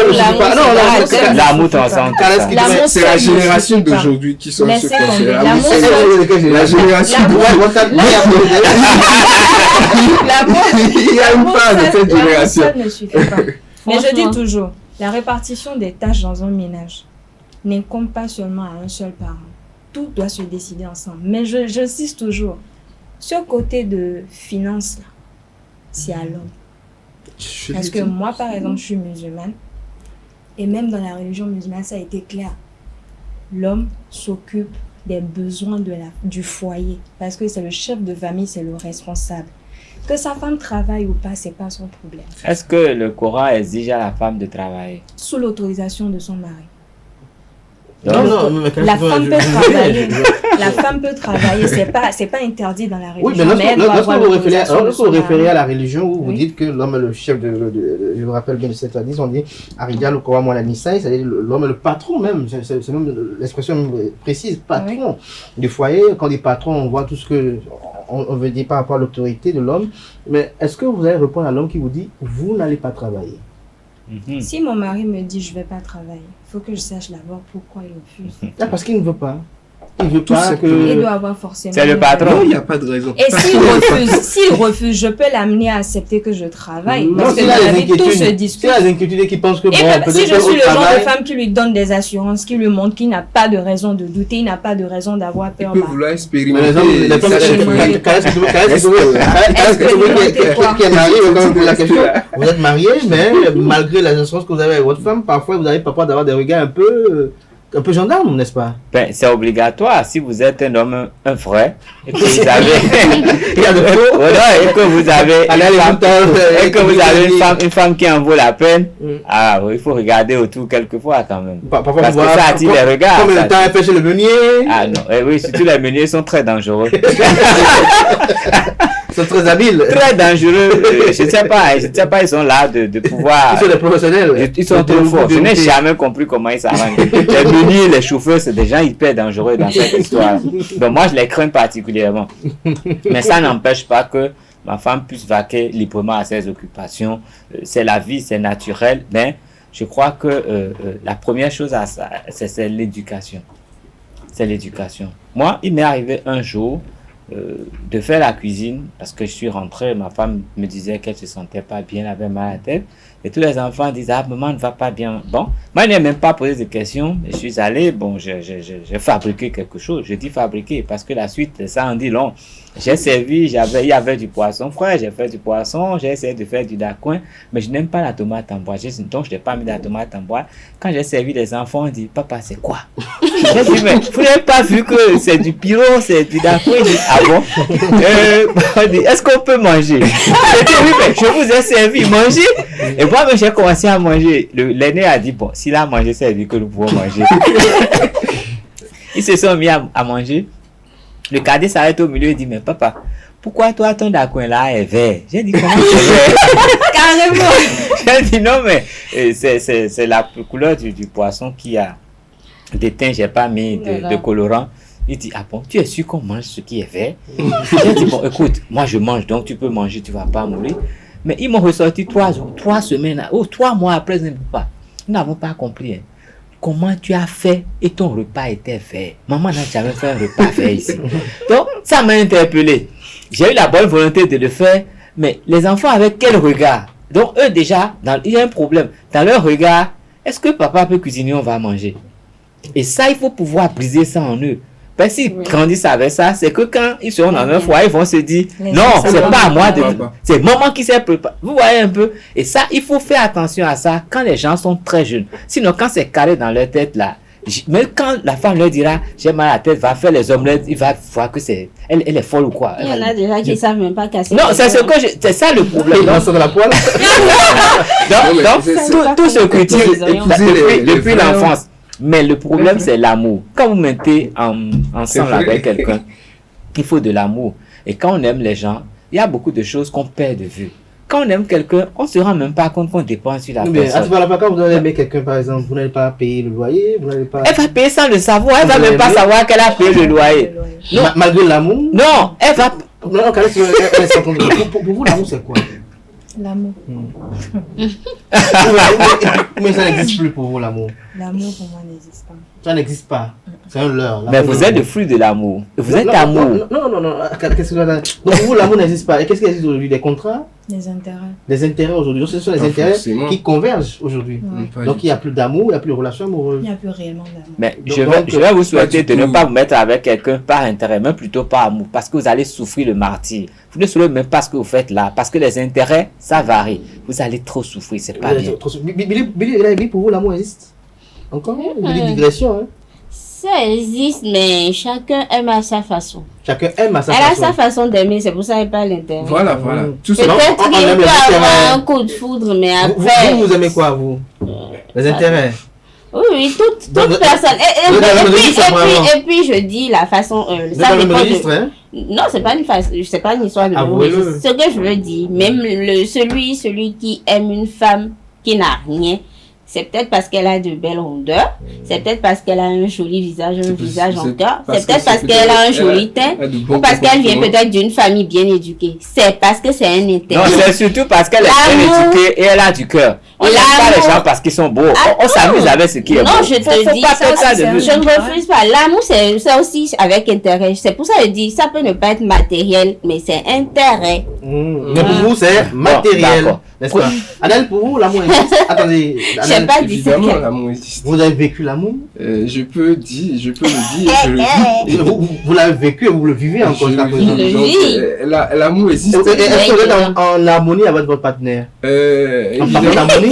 transcende tout ça. C'est la génération d'aujourd'hui qui sont ce conseil. La génération il y a une part de cette génération. Ça ne suffit pas. Mais je dis toujours, la répartition des tâches dans un ménage n'incombe pas seulement à un seul parent. Tout doit se décider ensemble. Mais j'insiste toujours, Ce côté de finance, là, c'est à l'homme. Parce que moi, par exemple, je suis musulmane. Et même dans la religion musulmane, ça a été clair. L'homme s'occupe des besoins du foyer. Parce que c'est le chef de famille, c'est le responsable. Que sa femme travaille ou pas, c'est pas son problème. Est-ce que le Coran exige à la femme de travailler? Sous l'autorisation de son mari. Non, la femme peut travailler. La femme peut travailler, c'est pas interdit dans la religion. Oui, mais lorsque vous référez à la religion, où vous dites que l'homme est le chef je me rappelle bien de cette hadith, on dit Arigal ou Kowa Mola Nisa, c'est-à-dire l'homme est le patron même, c'est même l'expression précise, patron du foyer. Quand on dit patron, on voit tout ce que on veut dire par rapport à l'autorité de l'homme. Mais est-ce que vous allez répondre à l'homme qui vous dit vous n'allez pas travailler? Si mon mari me dit je ne vais pas travailler, il faut que je sache d'abord pourquoi il refuse. Ah, parce qu'il ne veut pas. Il veut pas que... Il doit avoir forcément... C'est le patron. Il n'y a pas de raison. Et s'il refuse, je peux l'amener à accepter que je travaille. Non, parce que dans la vie, tout se discute. C'est les inquiétudes qui pensent que bon, si je suis le genre de femme qui lui donne des assurances, qui lui montre qu'il n'a pas de raison de douter, il n'a pas de raison d'avoir peur. Il peut vouloir expérimenter. Vous êtes marié, mais malgré les assurances que vous avez avec votre femme, parfois vous avez parfois d'avoir des regards un peu gendarme, n'est-ce pas? Ben, c'est obligatoire. Si vous êtes un homme, un vrai, et que vous avez, il y a de faux. Voilà, et que vous avez une femme qui en vaut la peine, ah, il faut regarder autour quelquefois quand même. Parfois, parce que ça attire les regards. Combien de temps elle fait chez le meunier? Ah non, oui, surtout les meuniers sont très dangereux. Ils sont très habiles. Très dangereux. Je ne sais pas, ils sont là de pouvoir. Ils sont des professionnels. Ils sont trop forts. Je n'ai jamais compris comment ils s'arrangent. Les meuniers, les chauffeurs, c'est des gens hyper dangereux dans cette histoire. Donc moi, je les crains particulièrement. Mais ça n'empêche pas que ma femme puisse vaquer librement à ses occupations. C'est la vie, c'est naturel. Mais je crois que la première chose à ça, c'est l'éducation. C'est l'éducation. Moi, il m'est arrivé un jour de faire la cuisine parce que je suis rentré, ma femme me disait qu'elle se sentait pas bien, elle avait mal à la tête et tous les enfants disaient ah maman ne va pas bien. Bon, moi je n'ai même pas posé de questions, je suis allé, bon j'ai fabriqué quelque chose. Je dis fabriquer parce que la suite ça en dit long. J'ai servi, il y avait du poisson frais, j'ai fait du poisson, j'ai essayé de faire du dacouin, mais je n'aime pas la tomate en bois, donc je n'ai pas mis de la tomate en bois. Quand j'ai servi les enfants, on dit papa c'est quoi? J'ai dit mais vous n'avez pas vu que c'est du pyro, c'est du dacouin? Ah bon? Est-ce qu'on peut manger? J'ai dit oui mais je vous ai servi, mangez. Et moi j'ai commencé à manger. L'aîné a dit bon s'il a mangé ça veut dire que nous pouvons manger. Ils se sont mis à manger. Le cadet s'arrête au milieu et dit mais papa, pourquoi toi ton dacouin là est vert? J'ai dit comment c'est vert? Carrément. J'ai dit non mais c'est la couleur du poisson qui a déteint, j'ai pas mis de colorant. Il dit ah bon tu es sûr qu'on mange ce qui est vert? J'ai dit bon écoute moi je mange donc tu peux manger, tu vas pas mourir. Mais ils m'ont ressorti 3 semaines, 3 mois après, je ne peux pas. Nous n'avons pas compris. Hein. Comment tu as fait et ton repas était vert? Maman n'a jamais fait un repas vert ici. Donc, ça m'a interpellé. J'ai eu la bonne volonté de le faire, mais les enfants avec quel regard? Donc, eux déjà, il y a un problème. Dans leur regard, est-ce que papa peut cuisiner, on va manger? Et ça, il faut pouvoir briser ça en eux. Parce qu'ils grandissent avec ça, c'est que quand ils seront dans un foyer, ils vont se dire non, c'est pas à moi de. C'est maman qui s'est préparé. Vous voyez un peu? Et ça, il faut faire attention à ça quand les gens sont très jeunes. Sinon, quand c'est carré dans leur tête là, même quand la femme leur dira j'ai mal à la tête, va faire les omelettes, il va voir que elle est folle ou quoi. Il y en a déjà qui ne savent même pas casser. Non, c'est c'est ça le problème. Dans la poêle. Donc, tout se cultive depuis l'enfance. Mais le problème, c'est l'amour. Quand vous mettez ensemble avec quelqu'un, il faut de l'amour. Et quand on aime les gens, il y a beaucoup de choses qu'on perd de vue. Quand on aime quelqu'un, on ne se rend même pas compte qu'on dépense sur la personne. Quand vous allez aimer quelqu'un, par exemple, vous n'allez pas payer le loyer, vous n'allez pas... Elle va payer sans le savoir, elle ne va même pas savoir qu'elle a payé le loyer. Malgré l'amour? Non, elle va... Non, pour vous, l'amour, c'est quoi? L'amour. Mais ça n'existe plus pour vous, l'amour. L'amour pour moi n'existe pas. Ça n'existe pas. C'est un leurre. Mais vous êtes le fruit de l'amour. Vous êtes amour. Non. Qu'est-ce que donc pour vous, l'amour n'existe pas. Et qu'est-ce qui existe aujourd'hui? Des contrats? Les intérêts. Les intérêts aujourd'hui. Donc, ce sont les Pas intérêts forcément. qui convergent aujourd'hui. Ouais. Donc, il n'y a plus d'amour, il n'y a plus de relation amoureuse. Il n'y a plus réellement d'amour. Mais Donc, je vais vous souhaiter de ne pas vous mettre avec quelqu'un par intérêt, mais plutôt par amour, parce que vous allez souffrir le martyre. Vous ne savez même pas ce que vous faites là, parce que les intérêts, ça varie. Vous allez trop souffrir, c'est pas bien. Billy, pour vous, l'amour existe encore Billy, digression. Hein? Ça existe, mais chacun aime à sa façon. Chacun aime à sa Elle façon. a sa façon d'aimer, c'est pour ça qu'elle parle l'intérêt. Voilà. Tout ça. Peut-être qu'il aime peut les avoir intérêts. un coup de foudre, mais après... Vous aimez quoi, vous Les intérêts. Oui, toute Dans le- personne. dans le registre, vraiment. Et puis, je dis la façon... Vous êtes dans le même registre, hein? Non, c'est pas une histoire de Avouez-le. registre. Ce que je veux dire, même celui qui aime une femme qui n'a rien, c'est peut-être parce qu'elle a de belles rondeurs, c'est peut-être parce qu'elle a un joli visage, un visage en cœur, c'est peut-être parce qu'elle a un joli teint, ou parce qu'elle vient peut-être d'une famille bien éduquée. C'est parce que c'est un intérêt. Non, c'est surtout parce qu'elle est bien éduquée et elle a du cœur. On n'aime pas les gens parce qu'ils sont beaux. On s'amuse avec ce qui est beau. Non, je te dis, pas faire ça de je ne refuse pas. L'amour, c'est aussi avec intérêt. C'est pour ça que je dis, ça peut ne pas être matériel, mais c'est intérêt. Mais pour vous, c'est matériel. N'est-ce pas? Adèle, pour vous, l'amour existe? Attendez. Je sais pas dit Évidemment, l'amour existe. Vous avez vécu l'amour? Je peux le dire, je le vis. Vous l'avez vécu et vous le vivez encore jusqu'à présent. L'amour existe. Est-ce que vous êtes en harmonie avec votre partenaire? En parfaite harmonie?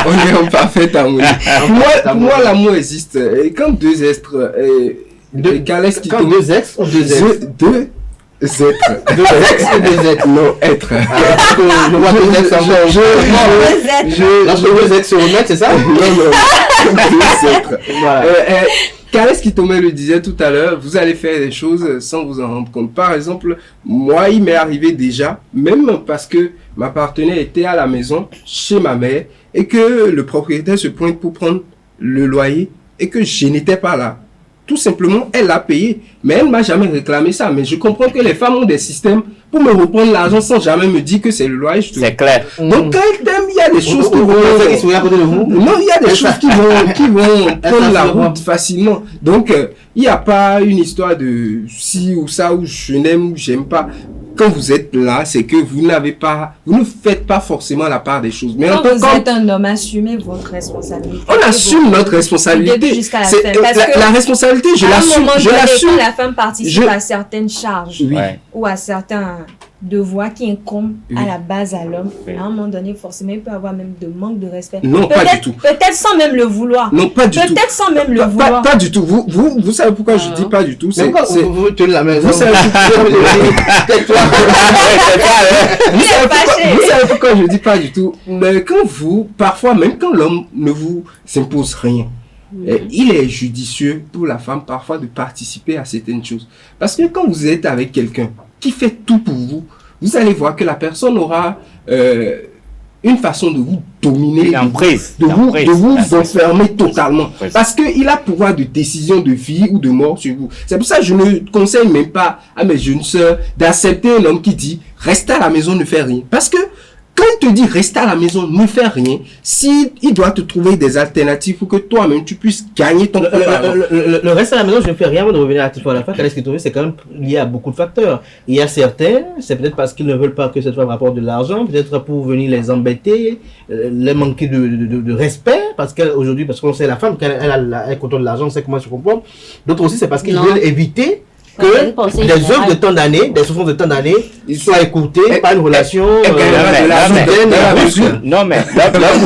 On est en parfaite harmonie. Pour moi, l'amour existe. Et quand deux êtres... Quand deux ex ou deux ex? Deux êtres. Deux ex ou deux êtres? Non, être. Je vois deux ex en lorsque deux ex se remettent, c'est ça? Non, deux êtres. Voilà. Kales Kitome le disait tout à l'heure, vous allez faire des choses sans vous en rendre compte. Par exemple, moi, il m'est arrivé déjà, même parce que ma partenaire était à la maison, chez ma mère, et que le propriétaire se pointe pour prendre le loyer, et que je n'étais pas là. Tout simplement, elle l'a payé, mais elle ne m'a jamais réclamé ça. Mais je comprends que les femmes ont des systèmes pour me reprendre l'argent sans jamais me dire que c'est le loyer. C'est clair. Donc quand elle t'aime, il y a des choses qui vont... Non, il y a des choses qui vont prendre la route facilement. Donc, il n'y a pas une histoire de ci ou ça, ou je n'aime ou j'aime pas. Quand vous êtes là, c'est que vous ne faites pas forcément la part des choses. Mais quand vous êtes un homme, assumez votre responsabilité. On assume notre responsabilité. Jusqu'à la fin. La responsabilité, je l'assume. Quand la femme participe à certaines charges ou à certains devoirs qui incombent à la base à l'homme, à un moment donné, forcément, il peut avoir même de manque de respect. Non, pas du tout. Peut-être sans même le vouloir. Non, pas du tout. Peut-être sans même le vouloir. Pas du tout. Vous savez pourquoi je dis pas du tout? C'est pourquoi vous tenez la maison? Vous savez pourquoi je dis pas du tout? Mais quand parfois, même quand l'homme ne vous impose rien, il est judicieux pour la femme parfois de participer à certaines choses. Parce que quand vous êtes avec quelqu'un qui fait tout pour vous, vous allez voir que la personne aura une façon de vous dominer, de vous enfermer totalement. Parce qu'il a pouvoir de décision de vie ou de mort sur vous. C'est pour ça que je ne conseille même pas à mes jeunes sœurs d'accepter un homme qui dit « reste à la maison, ne fais rien ». Parce que quand il te dit reste à la maison, ne fais rien, s'il doit te trouver des alternatives pour que toi-même tu puisses gagner ton le reste à la maison, je ne fais rien avant de revenir à la fin. C'est quand même lié à beaucoup de facteurs. Il y a certains, c'est peut-être parce qu'ils ne veulent pas que cette femme rapporte de l'argent, peut-être pour venir les embêter, les manquer de respect, parce qu'aujourd'hui, parce qu'on sait la femme, quand elle contrôle l'argent, on sait comment se comporte. D'autres aussi, c'est parce qu'ils veulent éviter que des œuvres de tant d'années, des souffrances de tant d'années, soient écoutées par une relation non, mais l'homme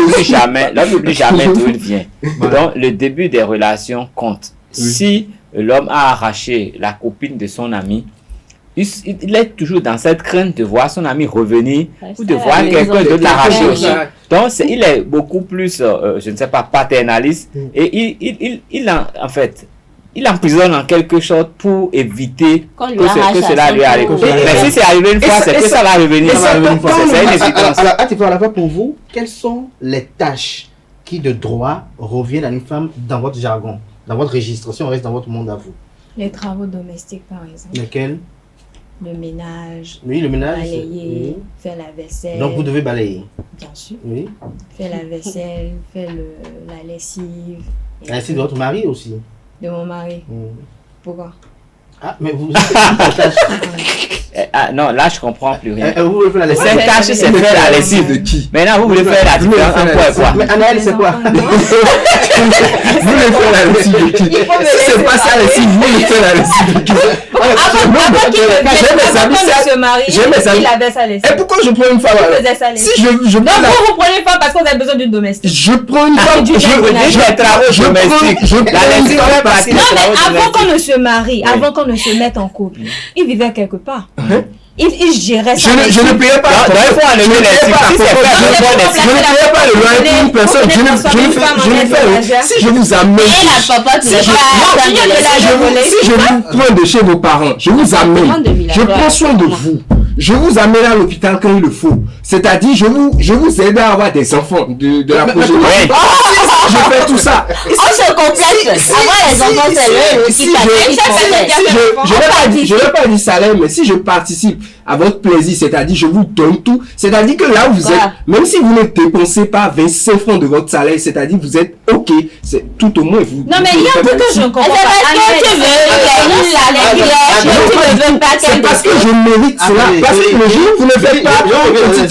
n'oublie jamais d'où il vient. Donc, le début des relations compte. Si l'homme a arraché la copine de son ami, il est toujours dans cette crainte de voir son ami revenir ou de voir quelqu'un d'autre l'arracher aussi. Donc, il est beaucoup plus, je ne sais pas, paternaliste et il emprisonne en quelque chose pour éviter que cela lui arrive. Mais si c'est arrivé une fois, c'est que ça va revenir. C'est une évidence. Alors, pour vous, quelles sont les tâches qui de droit reviennent à une femme dans votre jargon, dans votre registre, si on reste dans votre monde à vous? Les travaux domestiques, par exemple. Lesquels? Le ménage. Oui, le ménage. Balayer, faire la vaisselle. Donc vous devez balayer. Bien sûr. Oui. Faire la vaisselle, faire la lessive. La lessive de votre mari aussi. De mon mari. Pourquoi? Ah, mais vous... Non, là, je comprends plus rien. Vous voulez faire la lessive? C'est tâche, c'est faire la lessive. De qui? Maintenant, vous voulez faire la différence en quoi? Mais Anaël, c'est quoi? Vous voulez faire la lessive de qui? Si c'est pas ça la lessive, vous voulez faire la lessive de qui? Avant qu'il ne se marie, il avait sa lessive. Et pourquoi je prends une femme? Si je donc vous prenez une femme parce que vous avez besoin d'une domestique. Je prends une femme. Avant qu'on ne se marie, avant qu'on ne se mette en couple, il vivait quelque part. Il gérait ça. Je ne payais pas. Je ne payais pas le loyer pour une personne. Si je vous amène. Si je vous prends de chez vos parents, je vous amène. Je prends soin de vous. Je vous amène à l'hôpital quand il le faut. C'est-à-dire, je vous aide à avoir des enfants de la progéniture. Je fais tout ça. On se complète. Avoir les enfants, c'est eux qui je n'ai pas dit salaire, mais si je participe à votre plaisir, c'est-à-dire je vous donne tout, c'est-à-dire que là où vous êtes, même si vous ne dépensez pas 25 francs de votre salaire, c'est-à-dire vous êtes OK, c'est tout au moins vous. Non mais il y a un truc que je ne comprends pas. C'est parce que je mérite cela. Parce que le jour où vous ne faites pas, vous allez noter de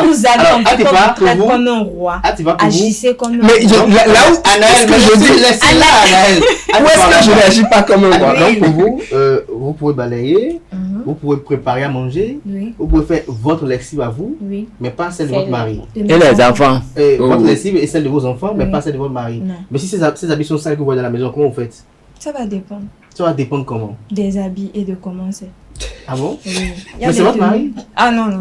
vous avez comme un roi, agissez comme un roi. Mais là où je dis, où est-ce que je n'agis pas comme un roi? Donc pour vous, vous pouvez balayer, vous pouvez préparer à manger, vous pouvez faire votre lessive à vous, mais pas celle de votre mari. Et les enfants. Votre lessive et celle de vos enfants, mais pas celle de votre mari. Mais si ces habits sont sales que vous voyez dans la maison, comment vous faites? Ça va dépendre. Ça va dépendre comment? Des habits et de comment c'est. Ah bon? Oui. Mais c'est votre mari? Ah non.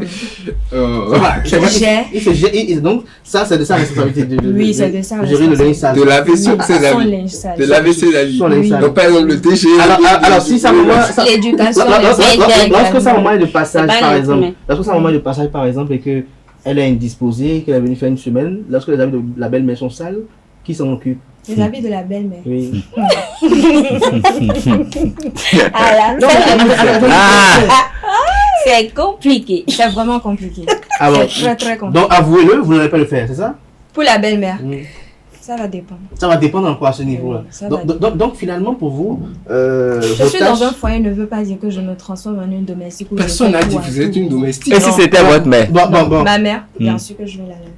Donc, ça, c'est de sa responsabilité. Oui, c'est de sa gérer le linge sale. De laver ses habits. De laver ses habits. Donc, par exemple, le déchet. Alors, si ça moment. L'éducation. Lorsque ça moment de passage, par exemple. Lorsque ça moment de passage, par exemple, et qu'elle est indisposée, qu'elle est venue faire une semaine, lorsque les habits de la belle-mère sont sales, qui s'en occupe? Les habits de la belle-mère. Oui. C'est compliqué. C'est vraiment compliqué. C'est très très compliqué. Donc avouez-le, vous n'allez pas le faire, c'est ça? Pour la belle-mère. Ça va dépendre. Ça va dépendre encore à ce niveau-là. Donc finalement pour vous, je suis dans un foyer ne veut pas dire que je me transforme en une domestique. Personne n'a dit que vous êtes une domestique. Et si c'était votre mère? Ma mère, bien sûr que je vais la laver.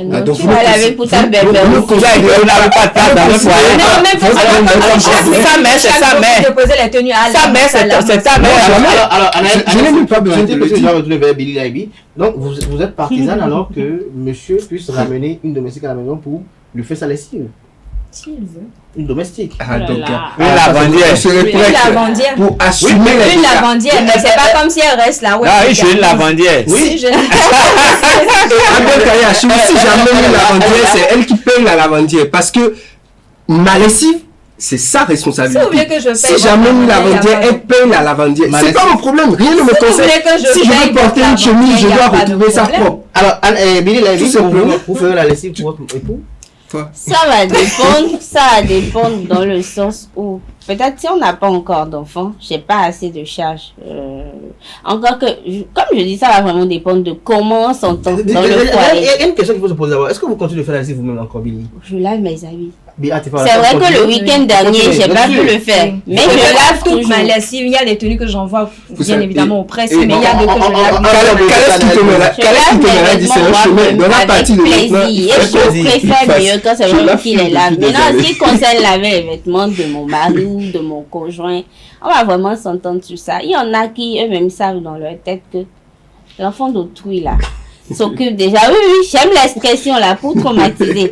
Non, tu vas laver pour ta belle-mère. Vous n'avez pas de place dans le foyer. Non, même pour sa mère, c'est sa mère. Déposer les tenues à sa mère, c'est ta mère. Alors, je n'ai même pas besoin de le dire. retourner vers Billy Laibi. Donc, vous êtes partisane alors que monsieur puisse ramener une domestique à la maison pour lui faire sa lessive. S'il veut. Une domestique. Donc, une lavandière. Pour assumer une lavandière, mais c'est pas comme si elle reste là. Ah oui, je suis une lavandière. Si Oui, j'amène une lavandière, c'est elle qui paye la lavandière. Parce que ma lessive, c'est sa responsabilité. Si vous voulez que je paye, si j'amène une lavandière, elle paye la lavandière. C'est pas mon problème, rien ne me concerne. Si je veux porter une chemise, je dois retrouver sa propre. Alors, Billy Laibi, vous ferez la lessive pour votre époux? Ça va dépendre dans le sens où peut-être si on n'a pas encore d'enfants, j'ai pas assez de charges. Encore que, comme je dis, ça va vraiment dépendre de comment on s'entend dans le foyer. Il y a une question qu'il faut se poser d'abord. Est-ce que vous continuez de faire la lessive vous-même encore, Billy? Je lave mes habits. C'est vrai que le week-end dernier, j'ai pas pu le faire. Mais je lave toujours ma lessive. Il y a des tenues que j'envoie bien évidemment au presse, mais il y a d'autres que je lave. Dans la partie de plaisir. Et je préfère mieux quand c'est vraiment qui les lave. Maintenant, en ce qui concerne laver les vêtements de mon mari ou de mon conjoint, on va vraiment s'entendre sur ça. Il y en a qui eux-mêmes savent dans leur tête que l'enfant d'autrui là s'occupe déjà. Oui, j'aime l'expression là pour traumatiser.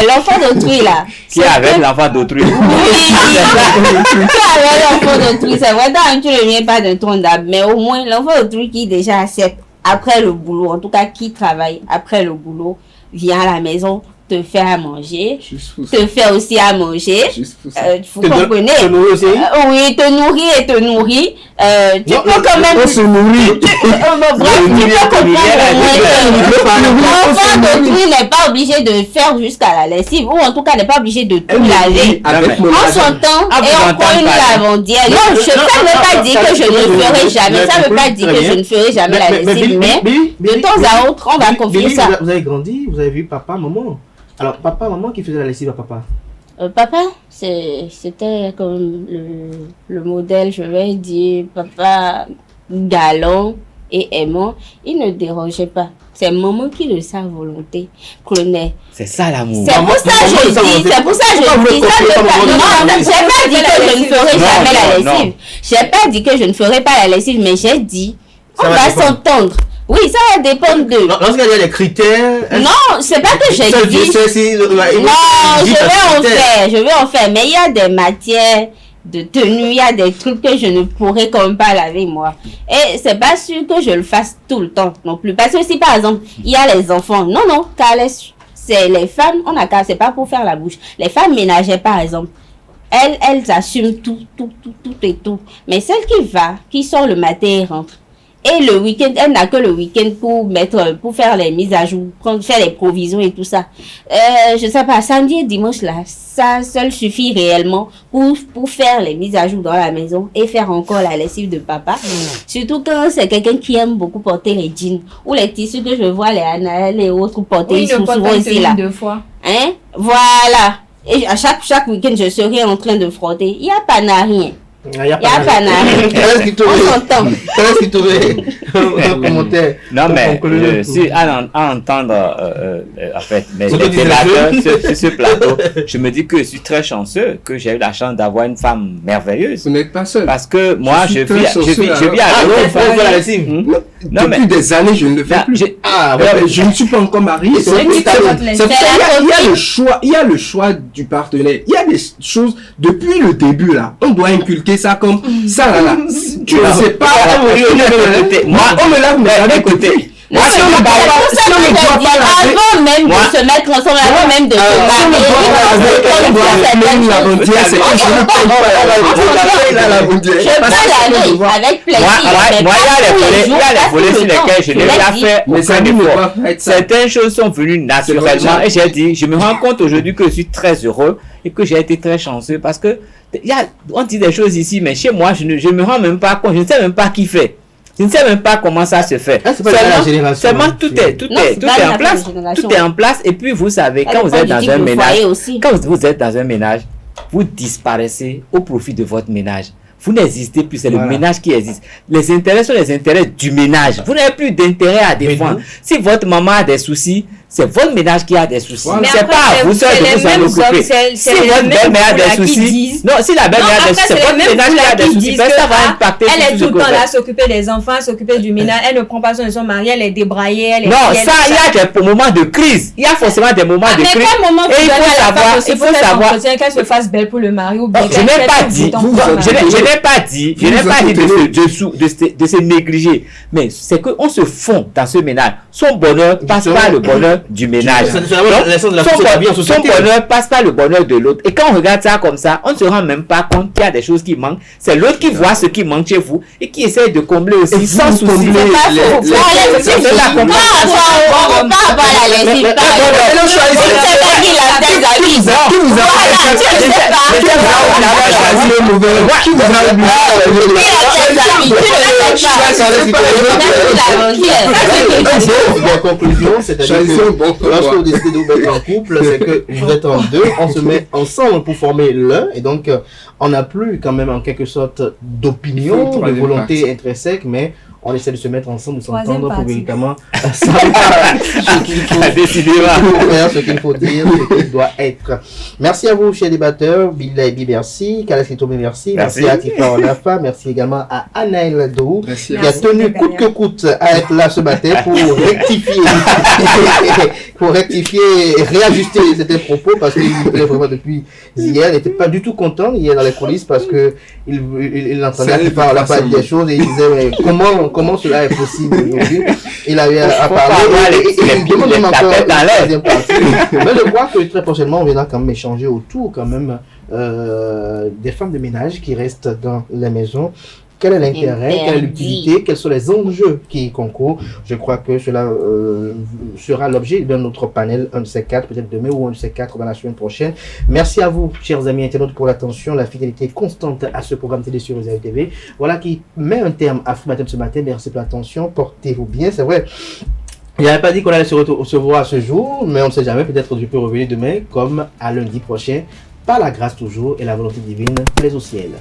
L'enfant d'autrui là. Qui est avec l'enfant d'autrui? Oui, qui est avec l'enfant d'autrui. C'est vrai, tu ne viens pas d'un tronc d'arbre, mais au moins l'enfant d'autrui qui déjà accepte après le boulot, en tout cas qui travaille après le boulot, vient à la maison, te faire à manger, te faire aussi à manger. Vous comprenez? Te nourrir aussi? Oui, te nourrir et te nourrir. Tu peux quand même. On se nourrit. Bref, tu peux comprendre. L'enfant d'autrui n'est pas obligé de faire jusqu'à la lessive, ou en tout cas n'est pas obligé de tout laver. On s'entend et on prend une lavandière. Non, ça ne veut pas dire que je ne ferai jamais. Ça ne veut pas dire que je ne ferai jamais la lessive, mais de temps à autre, on va confier ça. Vous avez grandi, vous avez vu papa, maman. Alors, papa, maman qui faisait la lessive à papa? Papa, c'était comme le modèle, je vais dire, papa galant et aimant. Il ne dérangeait pas. C'est maman qui, de sa volonté, prenait. C'est ça l'amour. C'est pour ça que je dis. C'est pour ça que je dis. Non, j'ai pas dit que je ne ferai jamais la lessive. J'ai pas dit que je ne ferai pas la lessive, mais j'ai dit, on va s'entendre. Oui, ça va dépendre de... Lorsqu'il y a des critères... Non, c'est pas que j'ai dit... Non, je vais en faire. Mais il y a des matières de tenue, il y a des trucs que je ne pourrais comme pas laver moi. Et c'est pas sûr que je le fasse tout le temps non plus. Parce que si par exemple, il y a les enfants... Non, c'est les femmes, on a qu'à... C'est pas pour faire la bouche. Les femmes ménagères par exemple, elles assument tout et tout. Mais celle qui sort le matin et rentre, et le week-end, elle n'a que le week-end pour faire les mises à jour, faire les provisions et tout ça. Je sais pas, samedi et dimanche là, ça seul suffit réellement pour faire les mises à jour dans la maison et faire encore la lessive de papa. Surtout quand c'est quelqu'un qui aime beaucoup porter les jeans ou les tissus que je vois les Anaël et autres porter souvent ici là. 2 fois. Hein? Voilà. Et à chaque week-end, je serai en train de frotter. Il n'y a pas rien. Il n'y a pas on s'entend. Non, mais à entendre en fait les débatteurs sur ce plateau, je me dis que je suis très chanceux que j'ai eu la chance d'avoir une femme merveilleuse. Vous n'êtes pas seul. Parce que moi, je vis avec une femme. Depuis des années, je ne le fais plus. Je ne suis pas encore marié. Il y a le choix du partenaire. Il y a des choses, depuis le début là, on doit inculquer ça comme ça là. Tu ne sais pas. Moi, on me lave mes écoutez. Moi, si on ne doit pas laver, avant même de se mettre ensemble, avant même de avec plaisir. Moi, il y a les volets sur lesquels je n'ai pas fait aucun effort. Certaines choses sont venues naturellement et j'ai dit, je me rends compte aujourd'hui que je suis très heureux et que j'ai été très chanceux parce que on dit des choses ici, mais chez moi, je ne me rends même pas compte, je ne sais même pas qui fait. Je ne sais même pas comment ça se fait. Seulement tout est en place. Tout est en place. Et puis vous savez, quand vous êtes dans un ménage, vous disparaissez au profit de votre ménage. Vous n'existez plus, c'est le ménage qui existe. Les intérêts sont les intérêts du ménage. Vous n'avez plus d'intérêt à défendre. Si votre maman a des soucis, c'est votre ménage qui a des soucis. C'est pas à vous seul de vous en occuper. Si votre belle-mère a des soucis, non, si la belle-mère a des soucis, c'est votre ménage qui a des soucis. Ça va impacter tout ce que vous faites. Elle est tout le temps là, s'occuper des enfants, s'occuper du ménage. Elle ne prend pas soin de son mari, elle est débraillée. Non, ça, il y a des moments de crise. Il y a forcément des moments de crise. Et il faut savoir qu'elle se fasse belle pour le mari ou bien. Je n'ai pas dit de se négliger, mais c'est qu'on se fond dans ce ménage. Son bonheur passe par le bonheur du ménage. Son bonheur passe par le bonheur de l'autre. Et quand on regarde ça comme ça, on ne se rend même pas compte qu'il y a des choses qui manquent. C'est l'autre qui voit ce qui manque chez vous et qui essaie de combler aussi sans souci. On va pas avoir la lessive. En conclusion, c'est-à-dire que lorsque vous décidez de vous mettre en couple, c'est que vous êtes en deux, on se met ensemble pour former l'un, et donc on n'a plus quand même en quelque sorte d'opinion, de volonté intrinsèque, mais on essaie de se mettre ensemble, de s'entendre pour véritablement savoir ce qu'il faut faire, ce qu'il faut dire, ce qu'il doit être. Merci à vous, chers débatteurs. Billah Ebi, merci. Kalaski Tomé, merci. Merci à Tifa Olafa. Merci également à Anaël Dou, qui a tenu coûte que coûte à être là ce matin pour rectifier et réajuster certains propos parce qu'il voulait vraiment depuis hier. Il n'était pas du tout content hier dans les coulisses parce que il entendait Tifa Olafa dire des choses et il disait mais comment cela est possible aujourd'hui. Il avait à parler et bien même encore la deuxième partie. Mais je crois que très prochainement on viendra quand même échanger autour quand même des femmes de ménage qui restent dans les maisons. Quel est l'intérêt, quelle est l'utilité, quels sont les enjeux qui y concourent. Je crois que cela sera l'objet d'un autre panel, un de ces quatre, peut-être demain ou un de ces quatre dans la semaine prochaine. Merci à vous, chers amis internautes, pour l'attention, la fidélité constante à ce programme télé sur Rosario TV. Voilà qui met un terme à Free Matin de ce matin. Merci pour l'attention, portez-vous bien, c'est vrai. Il n'avait pas dit qu'on allait se voir ce jour, mais on ne sait jamais, peut-être que je peux revenir demain, comme à lundi prochain. par la grâce toujours et la volonté divine, plaise au ciel.